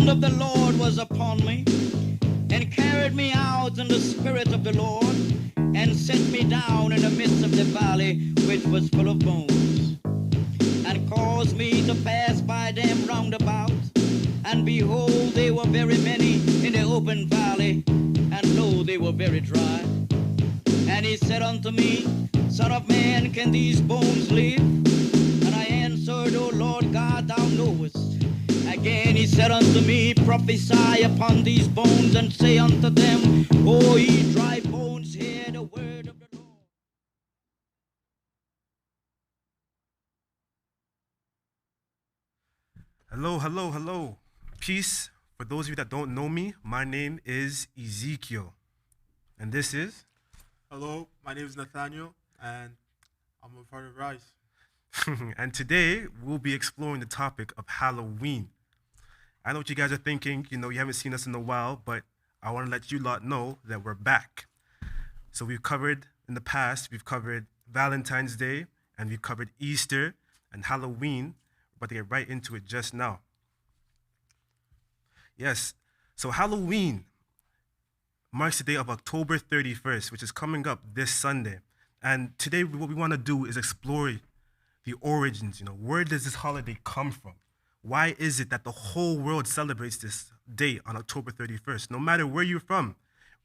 hand of the Lord was upon me, and carried me out in the spirit of the Lord, and set me down in the midst of the valley, which was full of bones, and caused me to pass by them round about. And behold, they were very many in the open valley, and lo, they were very dry. And he said unto me, Son of man, can these bones live? And I answered, O Lord God, thou knowest. Again he said unto me, Prophesy upon these bones, and say unto them, O ye dry bones, hear the word of the Lord. Hello, hello, hello. Peace. For those of you that don't know me, my name is Ezekiel. And this is? Hello, my name is Nathaniel, and I'm a part of Rise. And today, we'll be exploring the topic of Halloween. I know what you guys are thinking, you haven't seen us in a while, but I want to let you lot know that we're back. So we've covered, in the past, we've covered Valentine's Day, and we've covered Easter and Halloween, but to get right into it just now. Yes, so Halloween marks the day of October 31st, which is coming up this Sunday. And today what we want to do is explore the origins, where does this holiday come from? Why is it that the whole world celebrates this day on October 31st? No matter where you're from,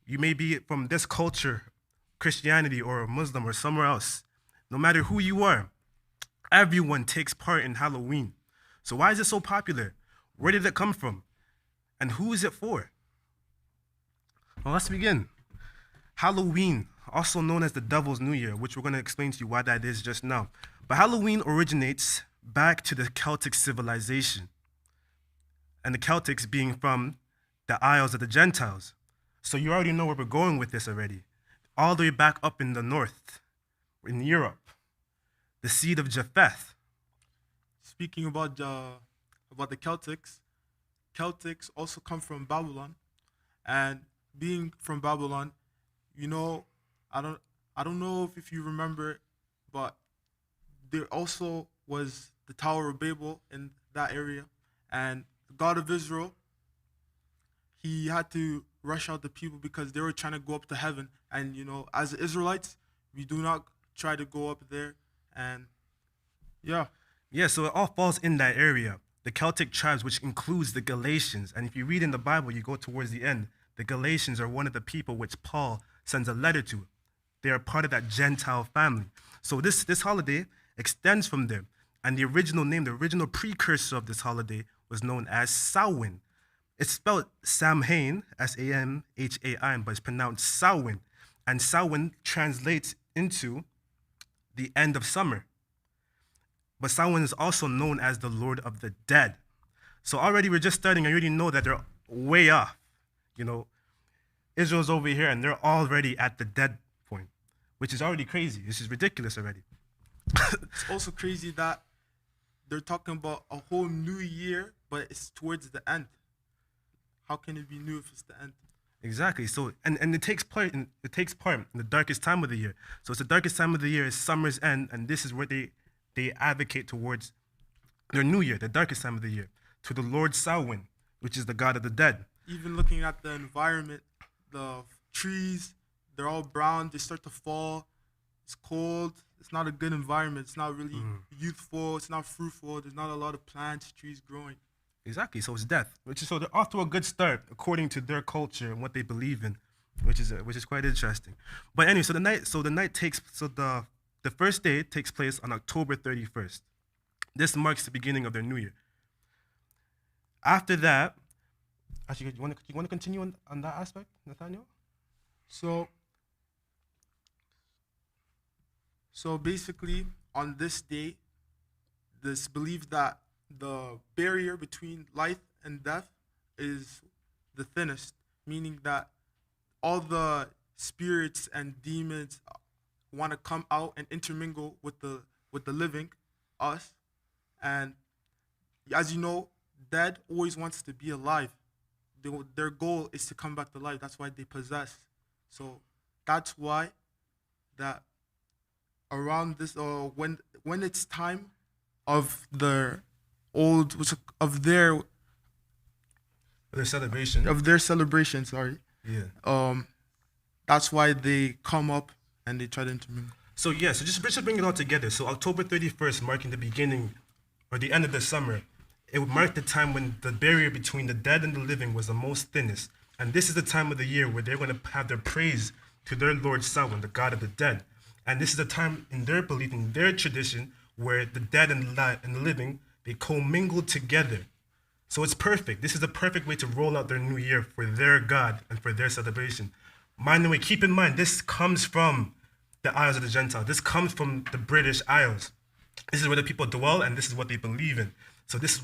you may be from this culture, Christianity or Muslim or somewhere else. No matter who you are, everyone takes part in Halloween. So why is it so popular? Where did it come from? And who is it for? Well, let's begin. Halloween, also known as the Devil's New Year, which we're going to explain to you why that is just now. But Halloween originates back to the Celtic civilization. And the Celtics being from the Isles of the Gentiles. So you already know where we're going with this already. All the way back up in the north, in Europe. The seed of Japheth. Speaking about the Celtics also come from Babylon, and being from Babylon, I don't know if you remember, but there also was the Tower of Babel in that area, and the God of Israel, he had to rush out the people because they were trying to go up to heaven, and as Israelites, we do not try to go up there, and yeah. Yeah, so it all falls in that area. The Celtic tribes, which includes the Galatians. And if you read in the Bible, you go towards the end, the Galatians are one of the people which Paul sends a letter to. They are part of that Gentile family. So this holiday extends from there. And the original name, the original precursor of this holiday was known as Samhain. It's spelled Samhain, S-A-M-H-A-I-N, but it's pronounced Samhain. And Samhain translates into the end of summer. But Samhain is also known as the Lord of the Dead. So already we're just starting, I already know that they're way off. Israel's over here and they're already at the dead point, which is already crazy. This is ridiculous already. It's also crazy that they're talking about a whole new year, but it's towards the end. How can it be new if it's the end? Exactly. So and it takes part in the darkest time of the year. So it's the darkest time of the year, is summer's end, and this is where they advocate towards their new year, the darkest time of the year, to the Lord Samhain, which is the God of the dead. Even looking at the environment, the trees, they're all brown, they start to fall, it's cold, it's not a good environment, it's not really youthful, it's not fruitful, there's not a lot of plants, trees growing. Exactly, so it's death, so they're off to a good start according to their culture and what they believe in, which is quite interesting. But anyway, the first day takes place on October 31st. This marks the beginning of their new year. After that, actually, you want to continue on that aspect, Nathaniel? So basically, on this day, this belief that the barrier between life and death is the thinnest, meaning that all the spirits and demons want to come out and intermingle with the living, us, and as you know, dead always wants to be alive. Their goal is to come back to life. That's why they possess. So that's why that around this, when it's time of their old, of their their celebration. of their celebration. Sorry. Yeah. That's why they come up and they try to intermingle. So yeah, so just bring it all together. So October 31st, marking the beginning or the end of the summer, it would mark the time when the barrier between the dead and the living was the most thinnest. And this is the time of the year where they're going to have their praise to their Lord Samhain, the god of the dead. And this is the time in their belief, in their tradition, where the dead and the living, they commingle together. So it's perfect. This is the perfect way to roll out their new year for their God and for their celebration. Mind the way, keep in mind, this comes from the Isles of the Gentiles. This comes from the British Isles. This is where the people dwell, and this is what they believe in. So this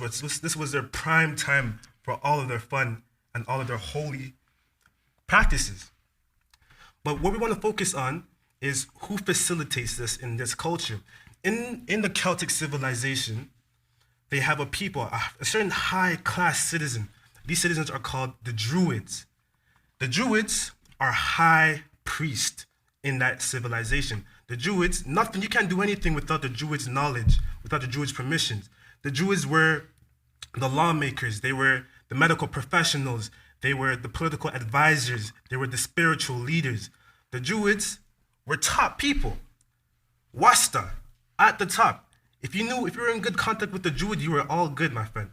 was their prime time for all of their fun and all of their holy practices. But what we want to focus on is who facilitates this in this culture. In the Celtic civilization, they have a people, a certain high-class citizen. These citizens are called the Druids. The Druids are high priests in that civilization. The Druids, you can't do anything without the Druids' knowledge, without the Druids' permissions. The Druids were the lawmakers, they were the medical professionals, they were the political advisors, they were the spiritual leaders. The Druids were top people. Wasta, at the top. If you were in good contact with the Druid, you were all good, my friend.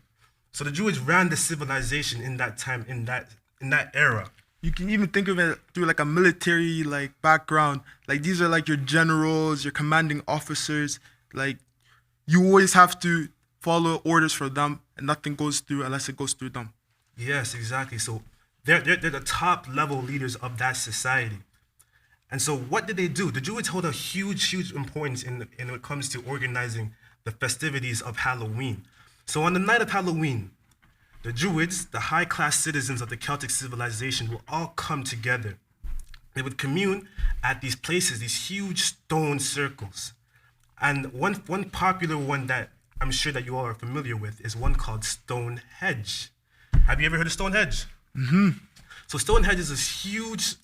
So the Druids ran the civilization in that time, in that era. You can even think of it through like a military like background. Like these are like your generals, your commanding officers. Like you always have to follow orders from them, and nothing goes through unless it goes through them. Yes, exactly. So they're the top level leaders of that society. And so what did they do? The Druids hold a huge importance in when it comes to organizing the festivities of Halloween. So on the night of Halloween, the Druids, the high-class citizens of the Celtic civilization, will all come together. They would commune at these places, these huge stone circles. And one popular one that I'm sure that you all are familiar with is one called Stonehenge. Have you ever heard of Stonehenge? Mm-hmm. So Stonehenge is this huge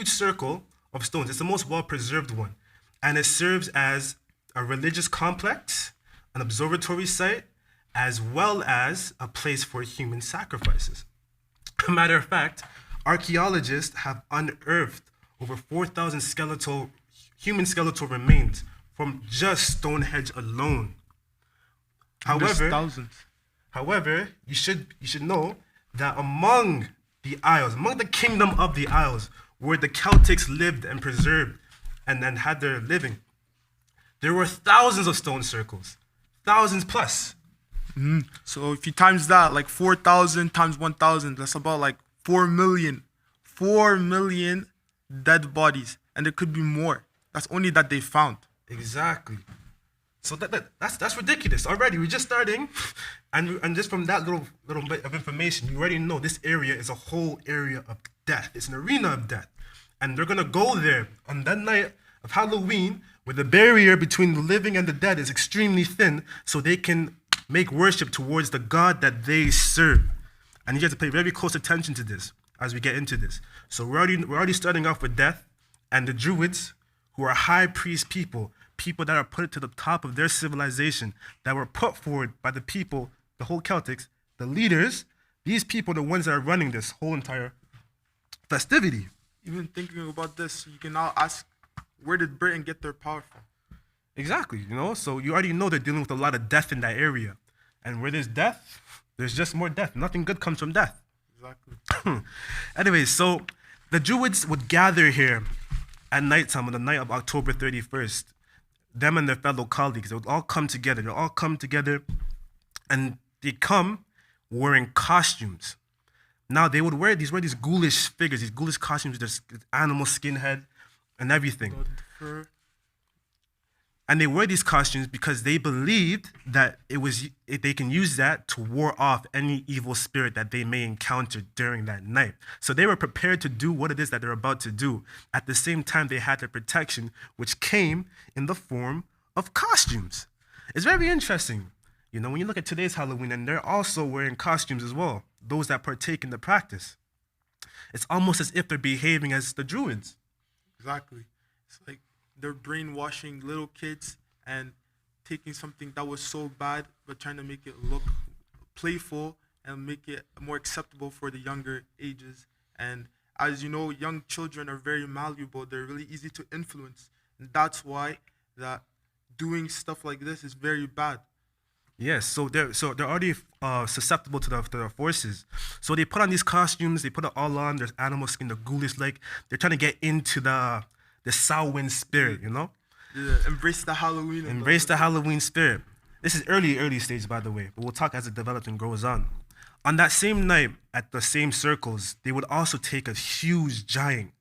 circle of stones. It's the most well-preserved one. And it serves as a religious complex, an observatory site, as well as a place for human sacrifices. Matter of fact, archaeologists have unearthed over 4,000 human skeletal remains from just Stonehenge alone. However, you should know that among the kingdom of the Isles, where the Celtics lived and preserved and then had their living, there were thousands of stone circles, thousands plus. Mm-hmm. So if you times that, like 4,000 times 1,000, that's about like 4 million dead bodies, and there could be more. That's only that they found. Exactly. So that's ridiculous already. We're just starting, and just from that little bit of information, you already know this area is a whole area of death. It's an arena of death, and they're gonna go there on that night of Halloween, where the barrier between the living and the dead is extremely thin, so they can make worship towards the God that they serve. And you have to pay very close attention to this as we get into this. So we're already starting off with death, and the Druids, who are high priest people that are put to the top of their civilization, that were put forward by the people, the whole Celtics, the leaders. These people are the ones that are running this whole entire festivity. Even thinking about this, you can now ask, where did Britain get their power from? Exactly, so you already know they're dealing with a lot of death in that area. And where there's death, there's just more death. Nothing good comes from death. Exactly. Anyways, so the Druids would gather here at nighttime on the night of October 31st. Them and their fellow colleagues, they would all come together. They'll all come together, and they come wearing costumes. Now, they would wear these ghoulish figures, these ghoulish costumes with their animal skin head and everything. And they wear these costumes because they believed that they can use that to ward off any evil spirit that they may encounter during that night. So they were prepared to do what it is that they're about to do. At the same time, they had their protection, which came in the form of costumes. It's very interesting. When you look at today's Halloween, and they're also wearing costumes as well, those that partake in the practice. It's almost as if they're behaving as the Druids. Exactly. It's like they're brainwashing little kids and taking something that was so bad but trying to make it look playful and make it more acceptable for the younger ages. And as you know, young children are very malleable. They're really easy to influence. And that's why that doing stuff like this is very bad. Yes, so they're already susceptible to the forces. So they put on these costumes, they put it all on. There's animal skin, the ghoulish like. They're trying to get into the Samhain spirit, you know. Yeah, embrace the Halloween. Embrace the Halloween spirit. This is early stage, by the way, but we'll talk as it develops and grows on. On that same night, at the same circles, they would also take a huge, giant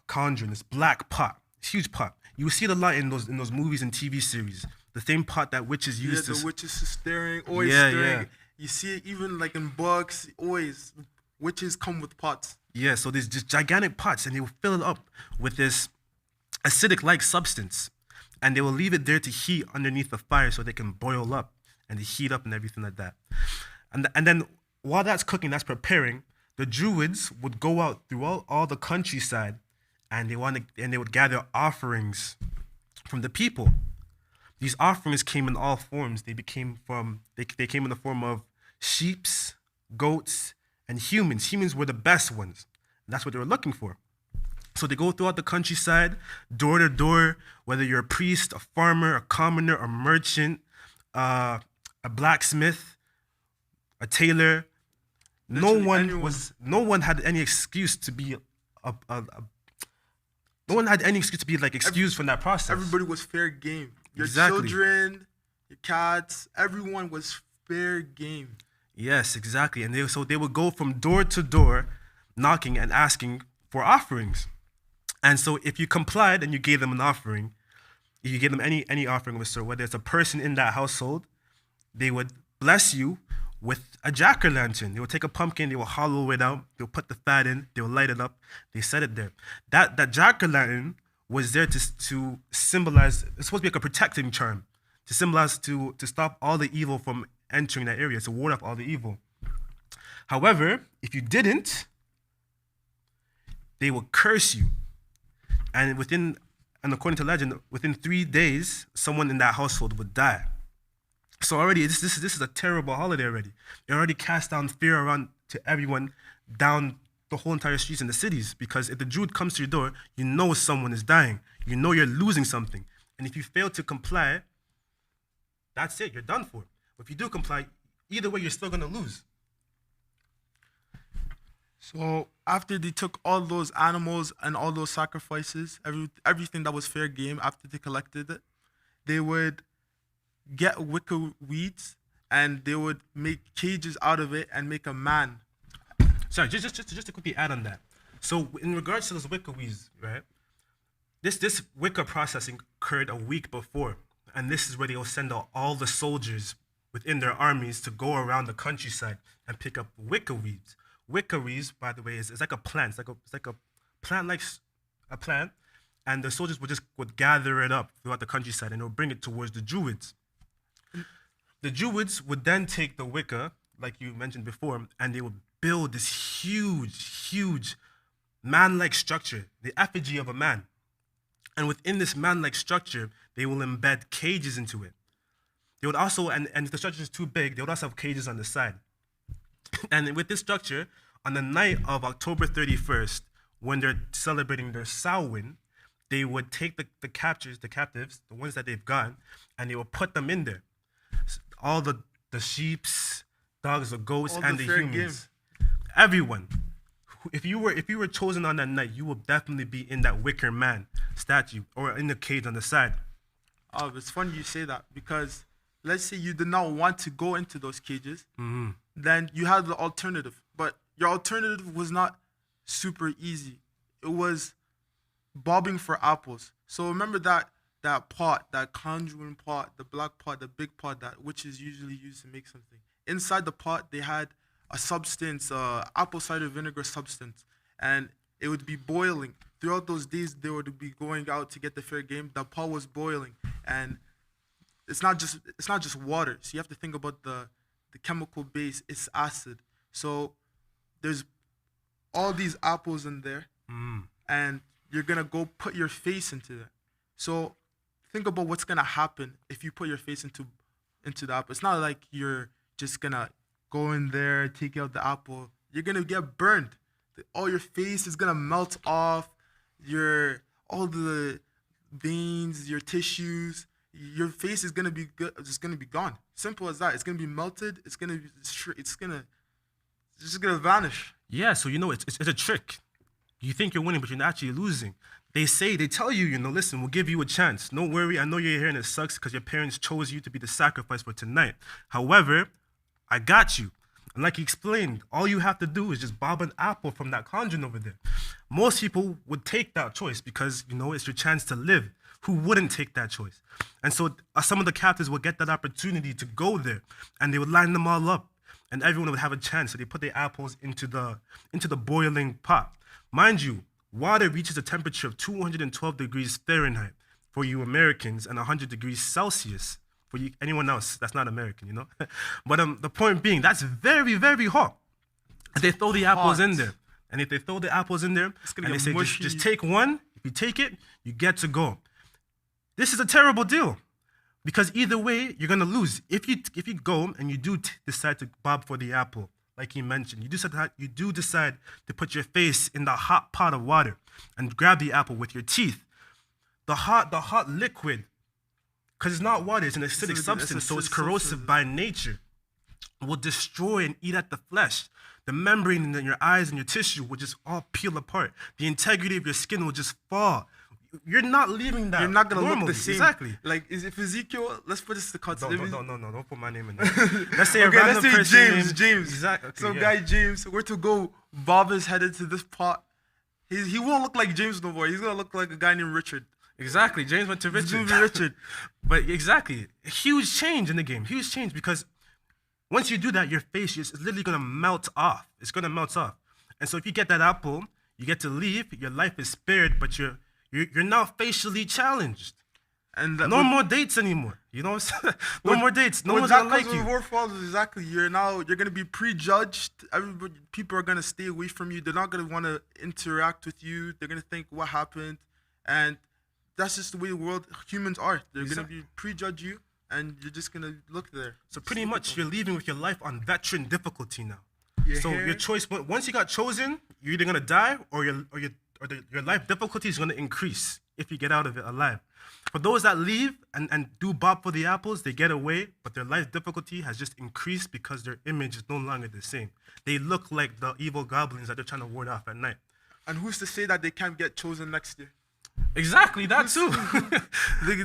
cauldron, this black pot, huge pot. You will see it a lot in those movies and TV series. The same pot that witches use Yeah, to. the witches are staring, always Yeah, staring. yeah. You see it even like in books, always witches come with pots. Yeah, so there's just gigantic pots, and they will fill it up with this acidic-like substance, and they will leave it there to heat underneath the fire so they can boil up and they heat up and everything like that. And then while that's cooking, that's preparing, the Druids would go out throughout all the countryside, and they would gather offerings from the people. These offerings came in all forms. They came in the form of sheeps, goats, and humans. Humans were the best ones. And that's what they were looking for. So they go throughout the countryside, door to door, whether you're a priest, a farmer, a commoner, a merchant, a blacksmith, a tailor. No one had any excuse to be like excused from that process. Everybody was fair game. Your Exactly. children, your cats, everyone was fair game. Yes, exactly. And they would go from door to door, knocking and asking for offerings. And so if you complied and you gave them an offering, if you gave them any offering of a sort, whether it's a person in that household, they would bless you with a jack-o'-lantern. They would take a pumpkin, they will hollow it out, they'll put the fat in, they'll light it up, they set it there. That jack-o'-lantern was there to symbolize, it's supposed to be like a protecting charm, to symbolize to stop all the evil from entering that area, to ward off all the evil. However, if you didn't, they will curse you. And according to legend, within 3 days, someone in that household would die. So already, this is a terrible holiday already. It already cast down fear around to everyone down the whole entire streets in the cities, because if the Druid comes to your door, you know someone is dying. You know you're losing something. And if you fail to comply, that's it, you're done for. But if you do comply, either way, you're still going to lose. So after they took all those animals and all those sacrifices, everything that was fair game, after they collected it, they would get wicker weeds and they would make cages out of it and make a man. Sorry, just to quickly add on that. So in regards to those wicker weeds, right? This wicker processing occurred a week before, and this is where they will send out all the soldiers within their armies to go around the countryside and pick up wicker weeds. Wicker weeds, by the way, is like a plant. It's like a plant, like a plant, and the soldiers would gather it up throughout the countryside and they'll bring it towards the Druids. The Druids would then take the wicker, like you mentioned before, and they would build this huge man-like structure, the effigy of a man. And within this man-like structure, they will embed cages into it. They would also, and if the structure is too big, they would also have cages on the side. And with this structure, on the night of October 31st, when they're celebrating their Samhain, they would take the captives, the ones that they've gotten, and they will put them in there. All the sheeps, dogs, the goats, All and the the fair humans. Everyone. If you were chosen on that night, you will definitely be in that wicker man statue or in the cage on the side. Oh, it's funny you say that, because let's say you did not want to go into those cages, then you had the alternative. But your alternative was not super easy. It was bobbing for apples. So remember that pot, that conjuring pot, the black pot, the big pot that witches usually use to make something. Inside the pot, they had a substance, apple cider vinegar substance, and it would be boiling. Throughout those days, they would be going out to get the fair game. The pot was boiling, and it's not just water. So you have to think about the chemical base. It's acid. So there's all these apples in there, and you're gonna go put your face into that. So think about what's gonna happen if you put your face into the apple. It's not like you're just gonna go in there, take out the apple, you're gonna get burned. All your face is gonna melt off. All the veins, your tissues, your face is gonna be good. It's gonna be gone. Simple as that. It's gonna be melted. It's just gonna vanish. Yeah, so it's a trick. You think you're winning, but you're actually losing. They tell you, listen, we'll give you a chance. Don't worry, I know you're here and it sucks because your parents chose you to be the sacrifice for tonight. However, I got you. And like he explained, all you have to do is just bob an apple from that cauldron over there. Most people would take that choice because, it's your chance to live. Who wouldn't take that choice? And so some of the captives would get that opportunity to go there and they would line them all up and everyone would have a chance. So they put their apples into the boiling pot. Mind you, water reaches a temperature of 212 degrees Fahrenheit for you Americans and 100 degrees Celsius for you, anyone else that's not American, But the point being, that's very, very hot. And they throw the apples in there. And if they throw the apples in there, it's gonna and get they say, mushy. just take one, if you take it, you get to go. This is a terrible deal because either way, you're going to lose. If you go and you do decide to bob for the apple, like he mentioned, you do decide to put your face in the hot pot of water and grab the apple with your teeth. The hot liquid, because it's not water, it's an acidic substance, so it's corrosive by nature, will destroy and eat at the flesh. The membrane in your eyes and your tissue will just all peel apart. The integrity of your skin will just fall. You're not leaving that. You're not gonna normally. look the same. Exactly. Like, if Ezekiel, let's put this to context. No, don't put my name in there. Let's say let's say person James. Exactly. Okay, So guy James, we're to go bob his head into this pot. He won't look like James no more. He's gonna look like a guy named Richard. Exactly. James went to Richard. Richard. But exactly, a huge change in the game. Huge change because once you do that, your face is literally gonna melt off. It's gonna melt off. And so if you get that apple, you get to leave. Your life is spared, but you're now facially challenged. And no more dates anymore. No more dates. No one's gonna like you. Exactly. You're gonna be prejudged. People are gonna stay away from you. They're not gonna want to interact with you. They're gonna think what happened, and that's just the way humans are. They're gonna be prejudge you, and you're just gonna look there. So pretty much, you're leaving with your life on veteran difficulty now. Your choice, once you got chosen, you're either gonna die or your life difficulty is gonna increase if you get out of it alive. For those that leave and do bob for the apples, they get away, but their life difficulty has just increased because their image is no longer the same. They look like the evil goblins that they're trying to ward off at night. And who's to say that they can't get chosen next year? Exactly, that too.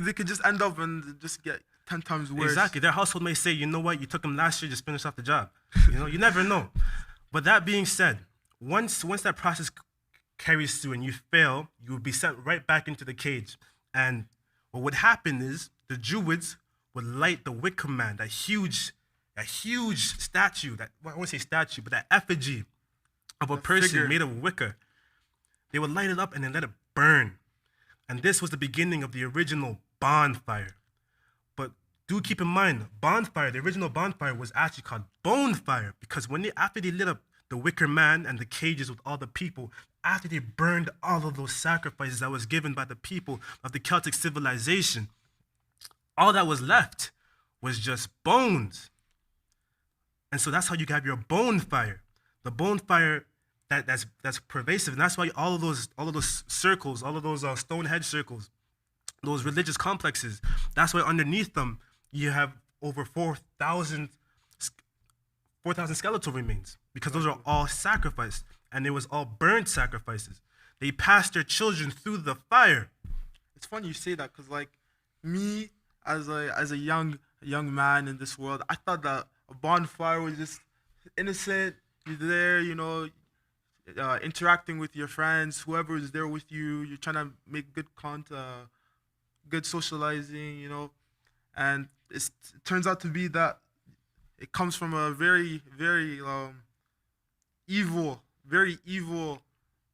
They could just end up and just get 10 times worse. Exactly. Their household may say, you know what, you took him last year, just finish off the job. You never know. But that being said, once that process carries through and you fail, you will be sent right back into the cage. And what would happen is the Druids would light the wicker man, that huge statue, I won't say statue, but that effigy of a person made of wicker. They would light it up and then let it burn. And this was the beginning of the original bonfire. But do keep in mind, the original bonfire was actually called bonfire because after they lit up the wicker man and the cages with all the people, after they burned all of those sacrifices that was given by the people of the Celtic civilization, all that was left was just bones. And so that's how you have your bonfire. The bonfire that's pervasive, and that's why all of those circles, all of those Stonehenge circles, those religious complexes, that's why underneath them you have over 4,000 skeletal remains, because those are all sacrificed, and it was all burnt sacrifices. They passed their children through the fire. It's funny you say that, because like me as a young man in this world, I thought that a bonfire was just innocent. You're there, interacting with your friends, whoever is there with you. You're trying to make good socializing, and it turns out to be that it comes from a very, very evil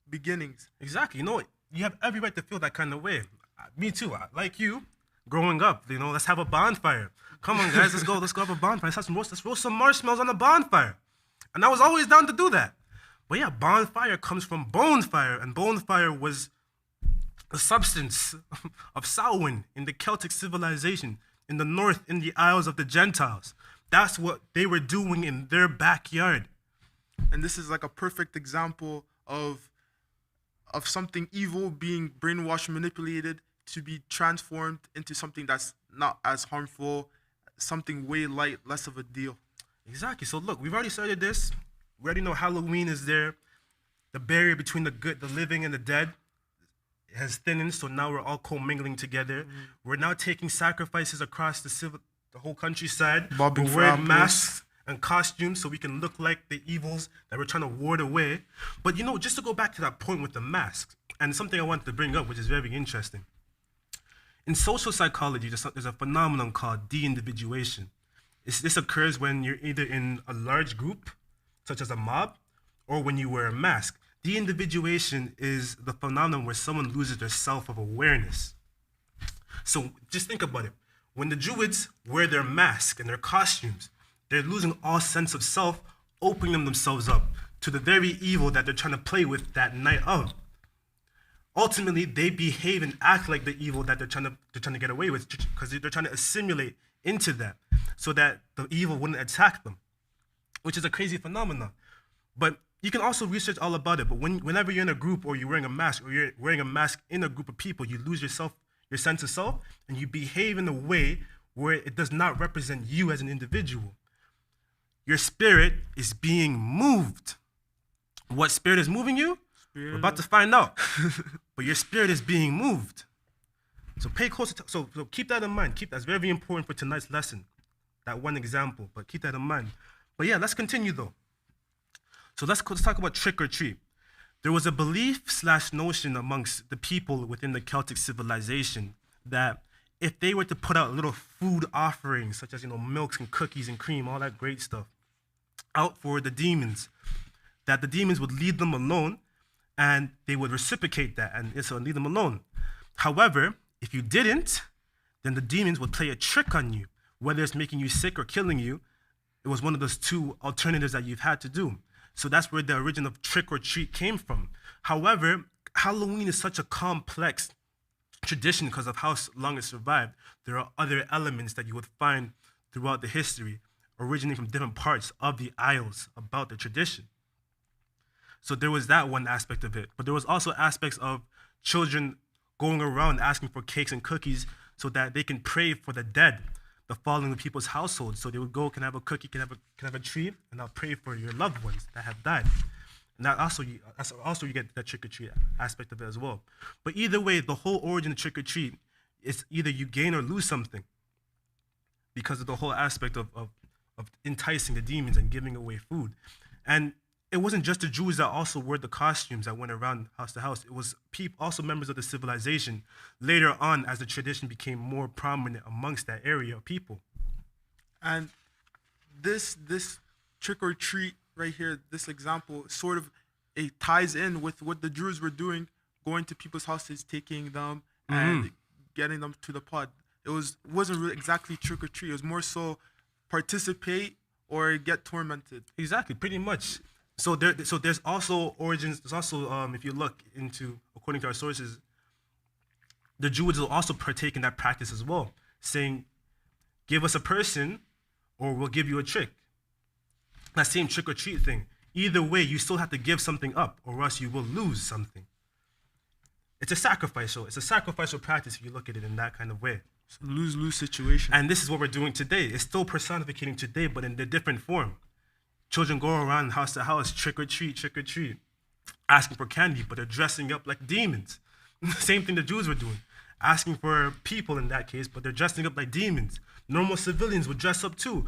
beginnings. Exactly. You have every right to feel that kind of way. Me too. Like you, growing up, let's have a bonfire. Come on, guys, let's go have a bonfire. Let's roast some marshmallows on a bonfire. And I was always down to do that. But yeah, bonfire comes from bonefire, and bonefire was the substance of Samhain in the Celtic civilization in the north, in the Isles of the Gentiles. That's what they were doing in their backyard. And this is like a perfect example of something evil being brainwashed, manipulated to be transformed into something that's not as harmful, something way light, less of a deal. Exactly. So look, we've already started this. We already know Halloween is there. The barrier between the living and the dead has thinned, so now we're all commingling together. We're now taking sacrifices across the whole countryside. Bobbing We're for wearing apples. masks and costumes so we can look like the evils that we're trying to ward away. But just to go back to that point with the masks, and something I wanted to bring up, which is very interesting. In social psychology, there's a phenomenon called de-individuation. This occurs when you're either in a large group, such as a mob, or when you wear a mask. De-individuation is the phenomenon where someone loses their self of awareness. So just think about it. When the Druids wear their mask and their costumes, they're losing all sense of self, opening themselves up to the very evil that they're trying to play with that night of. Ultimately, they behave and act like the evil that they're trying to get away with, because they're trying to assimilate into that so that the evil wouldn't attack them, which is a crazy phenomenon. But you can also research all about it. But whenever you're in a group or you're wearing a mask or you're wearing a mask in a group of people, you lose your sense of self, and you behave in a way where it does not represent you as an individual. Your spirit is being moved. What spirit is moving you? We're about to find out. But your spirit is being moved. So pay close attention. So keep that in mind. That's very important for tonight's lesson. That one example, but keep that in mind. But yeah, let's continue though. So let's talk about trick or treat. There was a belief/notion amongst the people within the Celtic civilization that if they were to put out little food offerings, such as milks and cookies and cream, all that great stuff, out for the demons, that the demons would leave them alone, and they would reciprocate that and so leave them alone. However, if you didn't, then the demons would play a trick on you, whether it's making you sick or killing you. It was one of those two alternatives that you've had to do. So that's where the origin of trick or treat came from. However, Halloween is such a complex tradition because of how long it survived. There are other elements that you would find throughout the history, originating from different parts of the Isles about the tradition. So there was that one aspect of it. But there was also aspects of children going around asking for cakes and cookies so that they can pray for the dead, the fallen in people's households. So they would go, can I have a cookie, can I have a tree, and I'll pray for your loved ones that have died. And that's also you get that trick-or-treat aspect of it as well. But either way, the whole origin of trick-or-treat is either you gain or lose something because of the whole aspect of enticing the demons and giving away food. And it wasn't just the Jews that also wore the costumes that went around house to house. It was also members of the civilization later on as the tradition became more prominent amongst that area of people. And this trick-or-treat right here, this example, sort of it ties in with what the Druids were doing, going to people's houses, taking them and getting them to the pod. It wasn't really exactly trick-or-treat. It was more so participate or get tormented. Exactly, pretty much. So there's also origins. There's also, if you look into, according to our sources, the Druids will also partake in that practice as well, saying, give us a person or we'll give you a trick. That same trick or treat thing. Either way, you still have to give something up or else you will lose something. It's a sacrificial practice if you look at it in that kind of way. It's a lose-lose situation. And this is what we're doing today. It's still personificating today, but in a different form. Children go around house to house, trick or treat, asking for candy, but they're dressing up like demons. Same thing the Jews were doing, asking for people in that case, but they're dressing up like demons. Normal civilians would dress up too,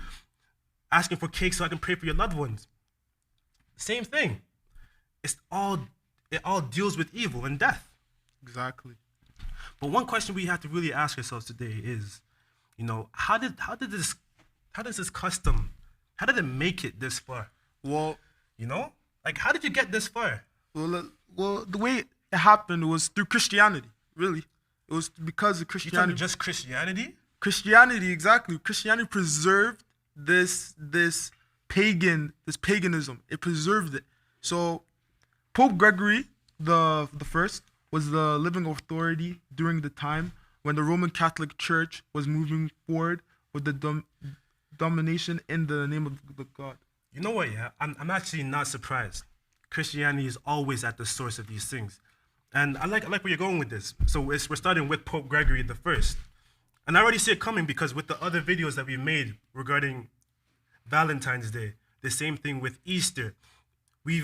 asking for cake so I can pray for your loved ones. Same thing. It all deals with evil and death. Exactly. But one question we have to really ask ourselves today is, how does this custom, how did it make it this far? Well, how did you get this far? Well, the way it happened was through Christianity, really. It was because of Christianity. You talking just Christianity? Christianity, exactly. Christianity preserved this paganism. It preserved it. So Pope Gregory the First was the living authority during the time when the Roman Catholic Church was moving forward with the domination in the name of the God. You know what? Yeah, I'm actually not surprised. Christianity is always at the source of these things, and I like where you're going with this. So we're starting with Pope Gregory the First, and I already see it coming because with the other videos that we made regarding Valentine's Day, the same thing with Easter, we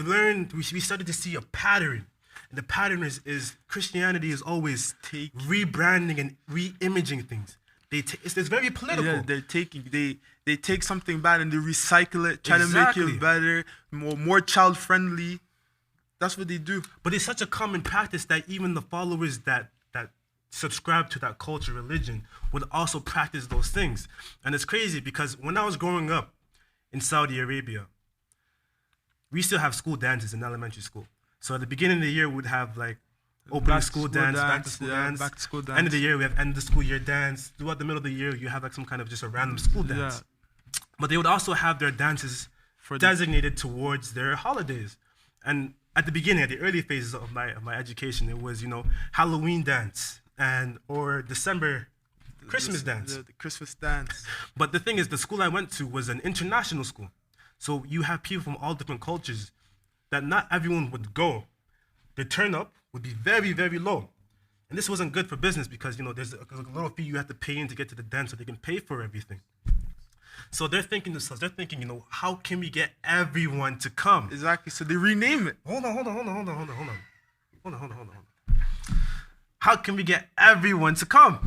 started to see a pattern, and the pattern is Christianity is always rebranding and re-imaging things. It's very political. Yeah, they take something bad and they recycle it, try to make it better, more child friendly. That's what they do. But it's such a common practice that even the followers that subscribe to that culture religion would also practice those things. And it's crazy because when I was growing up in Saudi Arabia, we still have school dances in elementary school. So at the beginning of the year, we'd have like opening school dance, back to school dance. End of the year, we have end of the school year dance. Throughout the middle of the year, you have like some kind of just a random school dance. Yeah. But they would also have their dances designated towards their holidays. And at the beginning, at the early phases of my education, it was, Halloween dance or December Christmas dance. The Christmas dance. But the thing is, the school I went to was an international school. So you have people from all different cultures that not everyone would go. The turn up would be very, very low. And this wasn't good for business because, there's a little fee you have to pay in to get to the dance so they can pay for everything. So they're thinking, how can we get everyone to come? Exactly. So they rename it. Hold on. How can we get everyone to come?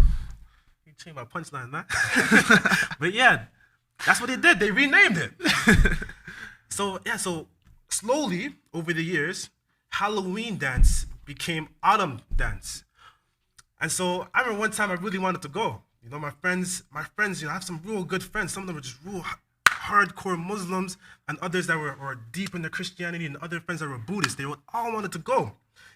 You change my punchline, man. But yeah, that's what they did. They renamed it. So slowly over the years, Halloween dance became autumn dance. And so I remember one time I really wanted to go. My friends, I have some real good friends. Some of them were just real hardcore Muslims and others that were deep in their Christianity and other friends that were Buddhists. They all wanted to go.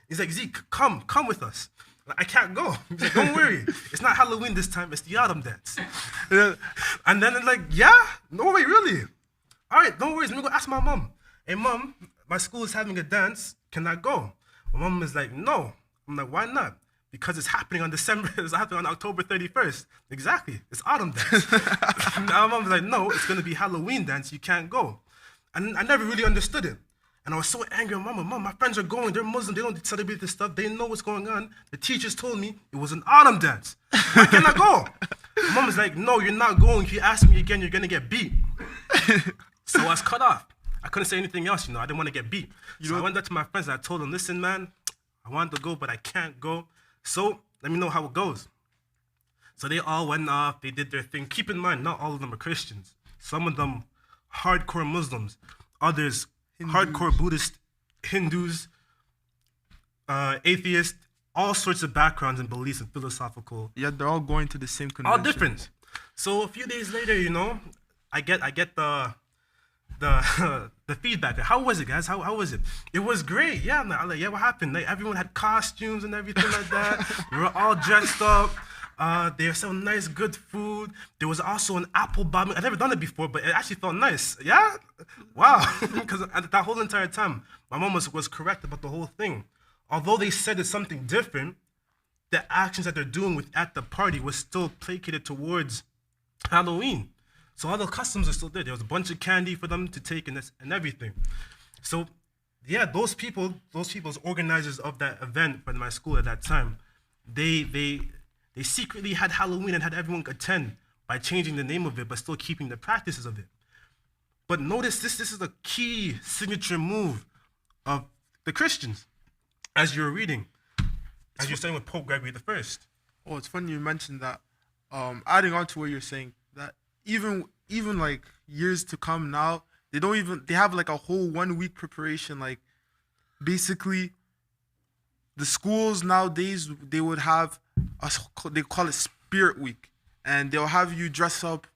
He's like, Zeke, come with us. I can't go. He's like, don't worry. It's not Halloween this time. It's the autumn dance. And then it's like, yeah? No way, really? All right, don't worry. Let me go ask my mom. Hey, mom, my school is having a dance. Can I go? My mom is like, no. I'm like, why not? Because it's happening on October 31st. Exactly. It's autumn dance. Now my mom's like, no, it's going to be Halloween dance. You can't go. And I never really understood it. And I was so angry at Mom, my friends are going. They're Muslim. They don't celebrate this stuff. They know what's going on. The teachers told me it was an autumn dance. Why can't I go? Mom was like, no, you're not going. If you ask me again, you're going to get beat. So I was cut off. I couldn't say anything else, I didn't want to get beat. So I went up to my friends and I told them, listen, man, I want to go, but I can't go. So let me know how it goes. So they all went off. They did their thing. Keep in mind, not all of them are Christians. Some of them hardcore Muslims. Others hardcore Buddhist, Hindus, atheists, all sorts of backgrounds and beliefs and philosophical. Yeah, they're all going to the same convention. All different. So a few days later, I get the feedback. How was it, guys? How was it? It was great. Yeah, man. I'm like, yeah, what happened? Like everyone had costumes and everything like that. We were all dressed up. They were selling nice, good food. There was also an apple bombing. I've never done it before, but it actually felt nice. Yeah? Wow. Because that whole entire time, my mom was correct about the whole thing. Although they said it's something different, the actions that they're doing at the party was still placated towards Halloween. So all the customs are still there. There was a bunch of candy for them to take and everything. So, yeah, those people, as organizers of that event for my school at that time, they secretly had Halloween and had everyone attend by changing the name of it, but still keeping the practices of it. But notice this is a key signature move of the Christians, as you're reading, as you're saying with Pope Gregory the First. Oh, it's funny you mentioned that. Adding on to what you're saying, that even like years to come now, they have like a whole 1 week preparation. Like basically, the schools nowadays, they would have they call it Spirit Week, and they'll have you dress up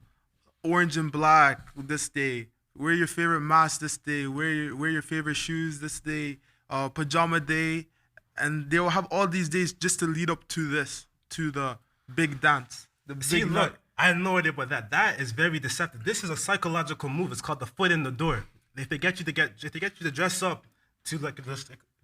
orange and black this day, wear your favorite mask this day, wear your favorite shoes this day, pajama day, and they'll have all these days just to lead up to the big dance. Look, I have no idea about that. That is very deceptive. This is a psychological move. It's called the foot in the door. If they get you to dress up to like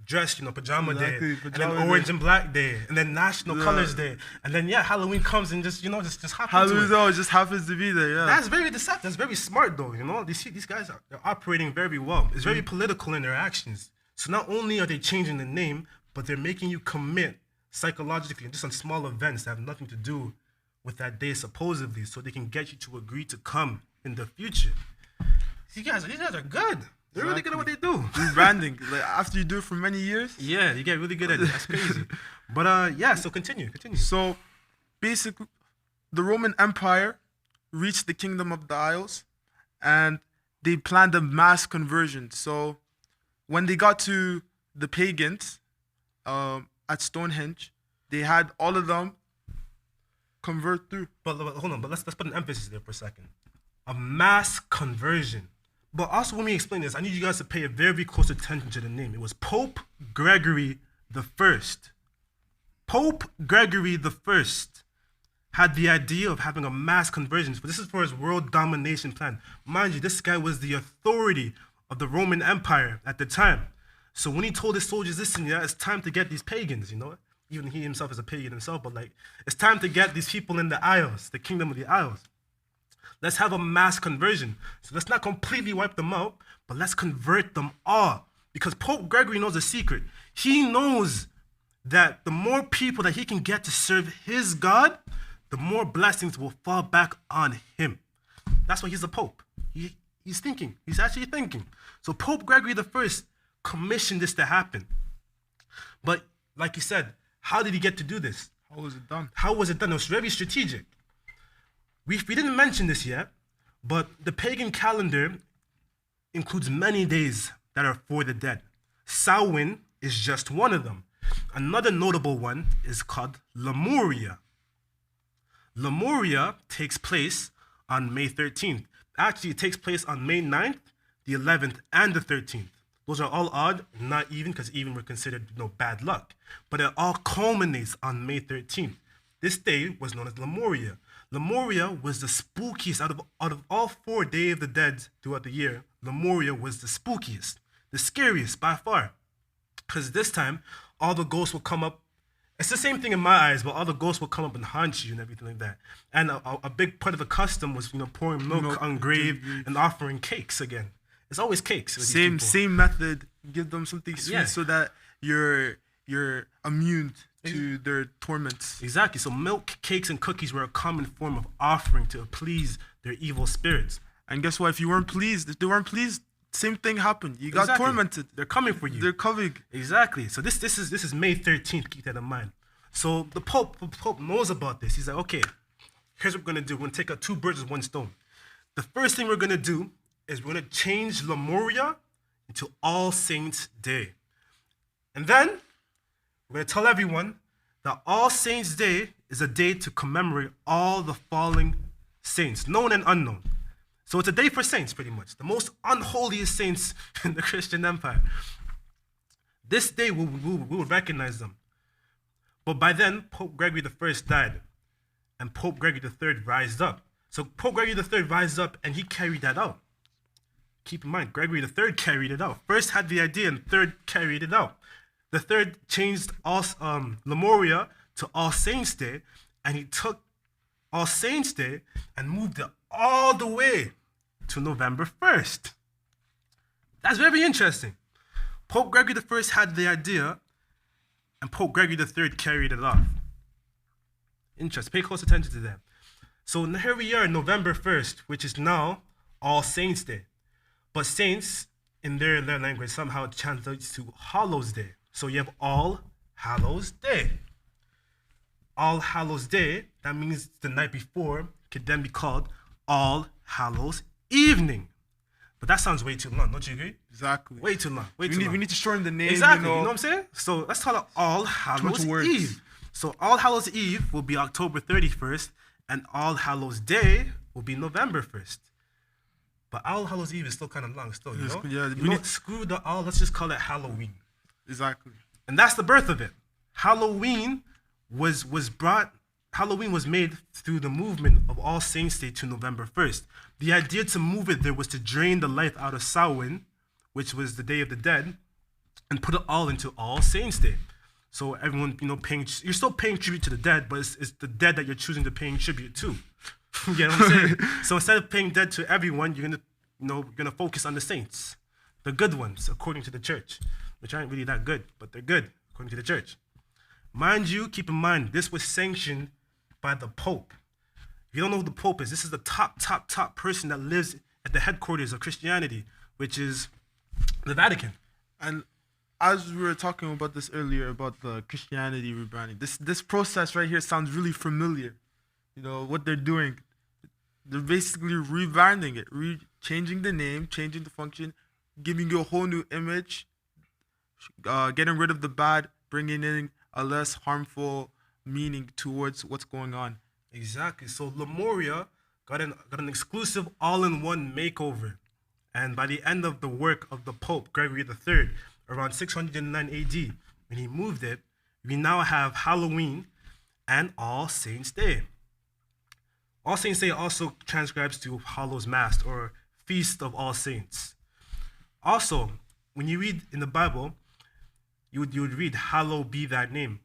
dress, pajama Exactly, day, pajama and then orange day. and black day, and then national Yeah. colors day, and then Halloween comes and just happens. Halloween just happens to be there, yeah. That's very deceptive. That's very smart, though. These guys they're operating very well. It's very political in their actions. So not only are they changing the name, but they're making you commit psychologically just on small events that have nothing to do with that day, supposedly, so they can get you to agree to come in the future. These guys are good. They're really good at what they do. Rebranding. Like, after you do it for many years. Yeah, you get really good at it. That's crazy. But so continue. So basically, the Roman Empire reached the Kingdom of the Isles, and they planned a mass conversion. So when they got to the pagans at Stonehenge, they had all of them convert through. But hold on. But let's put an emphasis there for a second. A mass conversion. But also, when we explain this, I need you guys to pay a very close attention to the name. It was Pope Gregory the First. Pope Gregory the First had the idea of having a mass conversion. But this is for his world domination plan. Mind you, this guy was the authority of the Roman Empire at the time. So when he told his soldiers, listen, it's time to get these pagans, even he himself is a pagan himself, but it's time to get these people in the Isles, the Kingdom of the Isles. Let's have a mass conversion. So let's not completely wipe them out, but let's convert them all. Because Pope Gregory knows a secret. He knows that the more people that he can get to serve his God, the more blessings will fall back on him. That's why he's a pope. He's thinking. He's actually thinking. So Pope Gregory the First commissioned this to happen. But like you said, how did he get to do this? How was it done? It was very strategic. We didn't mention this yet, but the pagan calendar includes many days that are for the dead. Samhain is just one of them. Another notable one is called Lemuria. Lemuria takes place on May 13th. Actually, it takes place on May 9th, the 11th, and the 13th. Those are all odd, not even, because even were considered bad luck. But it all culminates on May 13th. This day was known as Lemuria. Lemuria was the spookiest out of all 4 Day of the Dead throughout the year. Lemuria was the spookiest, the scariest by far. Because this time, all the ghosts will come up. It's the same thing in my eyes, but all the ghosts will come up and haunt you and everything like that. And a big part of the custom was, pouring milk on grave and offering cakes again. It's always cakes. With these people. Same method. Give them something sweet so that you're immune to their torments. Exactly. So milk, cakes, and cookies were a common form of offering to please their evil spirits. And guess what? If they weren't pleased, same thing happened. You got tormented. They're coming for you. They're coming. Exactly. So this is May 13th. Keep that in mind. So the Pope knows about this. He's like, okay, here's what we're gonna do. We're gonna take out 2 birds with 1 stone. The first thing we're gonna do is we're gonna change Lemuria into All Saints Day, and then we're gonna tell everyone that All Saints Day is a day to commemorate all the fallen saints, known and unknown. So it's a day for saints, pretty much, the most unholiest saints in the Christian Empire. This day we would recognize them. But by then, Pope Gregory I died, and Pope Gregory III rised up. So Pope Gregory III rised up, and he carried that out. Keep in mind, Gregory III carried it out. First had the idea, and third carried it out. The third changed Lemuria to All Saints Day, and he took All Saints Day and moved it all the way to November 1st. That's very interesting. Pope Gregory I had the idea, and Pope Gregory III carried it off. Interesting. Pay close attention to that. So here we are, November 1st, which is now All Saints Day. But saints, in their language, somehow translates to Hallows Day. So you have All Hallows Day. All Hallows Day, that means the night before, could then be called All Hallows Evening. But that sounds way too long, don't you agree? Exactly. Way too long. We need to shorten the name. Exactly. You know what I'm saying? So let's call it All Hallows Eve. So All Hallows Eve will be October 31st, and All Hallows Day will be November 1st. But All Hallows Eve is still kind of long, still, you know? Yeah, screw the all, let's just call it Halloween. Exactly. And that's the birth of it. Halloween was made through the movement of All Saints Day to November 1st. The idea to move it there was to drain the life out of Samhain, which was the Day of the Dead, and put it all into All Saints Day. So everyone, you're still paying tribute to the dead, but it's the dead that you're choosing to paying tribute to. You get what I'm saying? So instead of paying dead to everyone, you're gonna focus on the saints, the good ones, according to the church, which aren't really that good, but they're good according to the church. Mind you, keep in mind, this was sanctioned by the Pope. If you don't know who the Pope is, this is the top person that lives at the headquarters of Christianity, which is the Vatican. And as we were talking about this earlier, about the Christianity rebranding, this process right here sounds really familiar. What they're doing. They're basically rebranding it, changing the name, changing the function, giving you a whole new image, getting rid of the bad, bringing in a less harmful meaning towards what's going on. Exactly. So Lemuria got an exclusive all-in-one makeover. And by the end of the work of the Pope, Gregory III, around 609 AD, when he moved it, we now have Halloween and All Saints Day. All Saints Day also transcribes to Hallows Mass, or Feast of All Saints. Also, when you read in the Bible, you would read, Hallowed be thy name.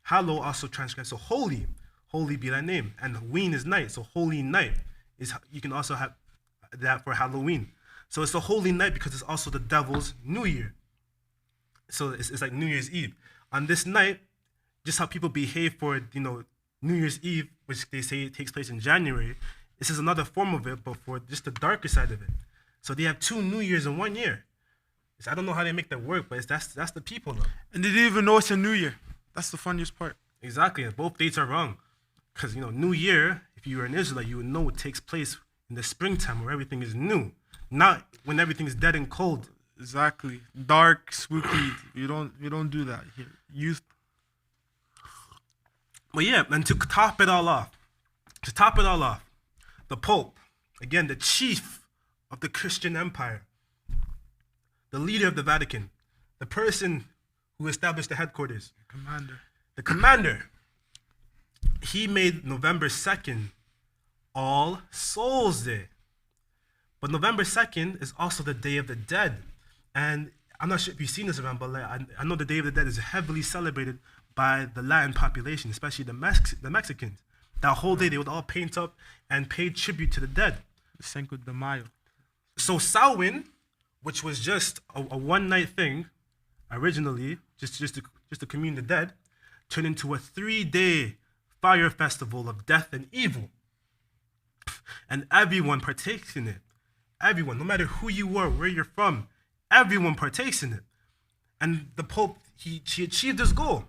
Hallow also transcribes to holy. Holy be thy name. And ween is night, so holy night. You can also have that for Halloween. So it's a holy night because it's also the devil's New Year. So it's like New Year's Eve. On this night, just how people behave for, New Year's Eve, which they say takes place in January, this is another form of it, but for just the darker side of it. So they have 2 New Years in 1 year. I don't know how they make that work, but that's the people though. And they didn't even know it's a New Year. That's the funniest part. Exactly. Both dates are wrong. Because, New Year, if you were an Israelite, you would know it takes place in the springtime where everything is new, not when everything is dead and cold. Exactly. Dark, spooky. We don't do that here. Youth. But yeah, and to top it all off, the Pope, again, the chief of the Christian empire, the leader of the Vatican, the person who established the headquarters, the commander, he made November 2nd All Souls Day. But November 2nd is also the Day of the Dead. And I'm not sure if you've seen this around, but I know the Day of the Dead is heavily celebrated by the Latin population, especially the Mexicans. That whole day, they would all paint up and pay tribute to the dead. Cinco de Mayo. So Samhain, which was just a one-night thing, originally, just to commune the dead, turned into a 3-day fire festival of death and evil. And everyone partakes in it. Everyone, no matter who you are, where you're from, everyone partakes in it. And the Pope, he achieved his goal.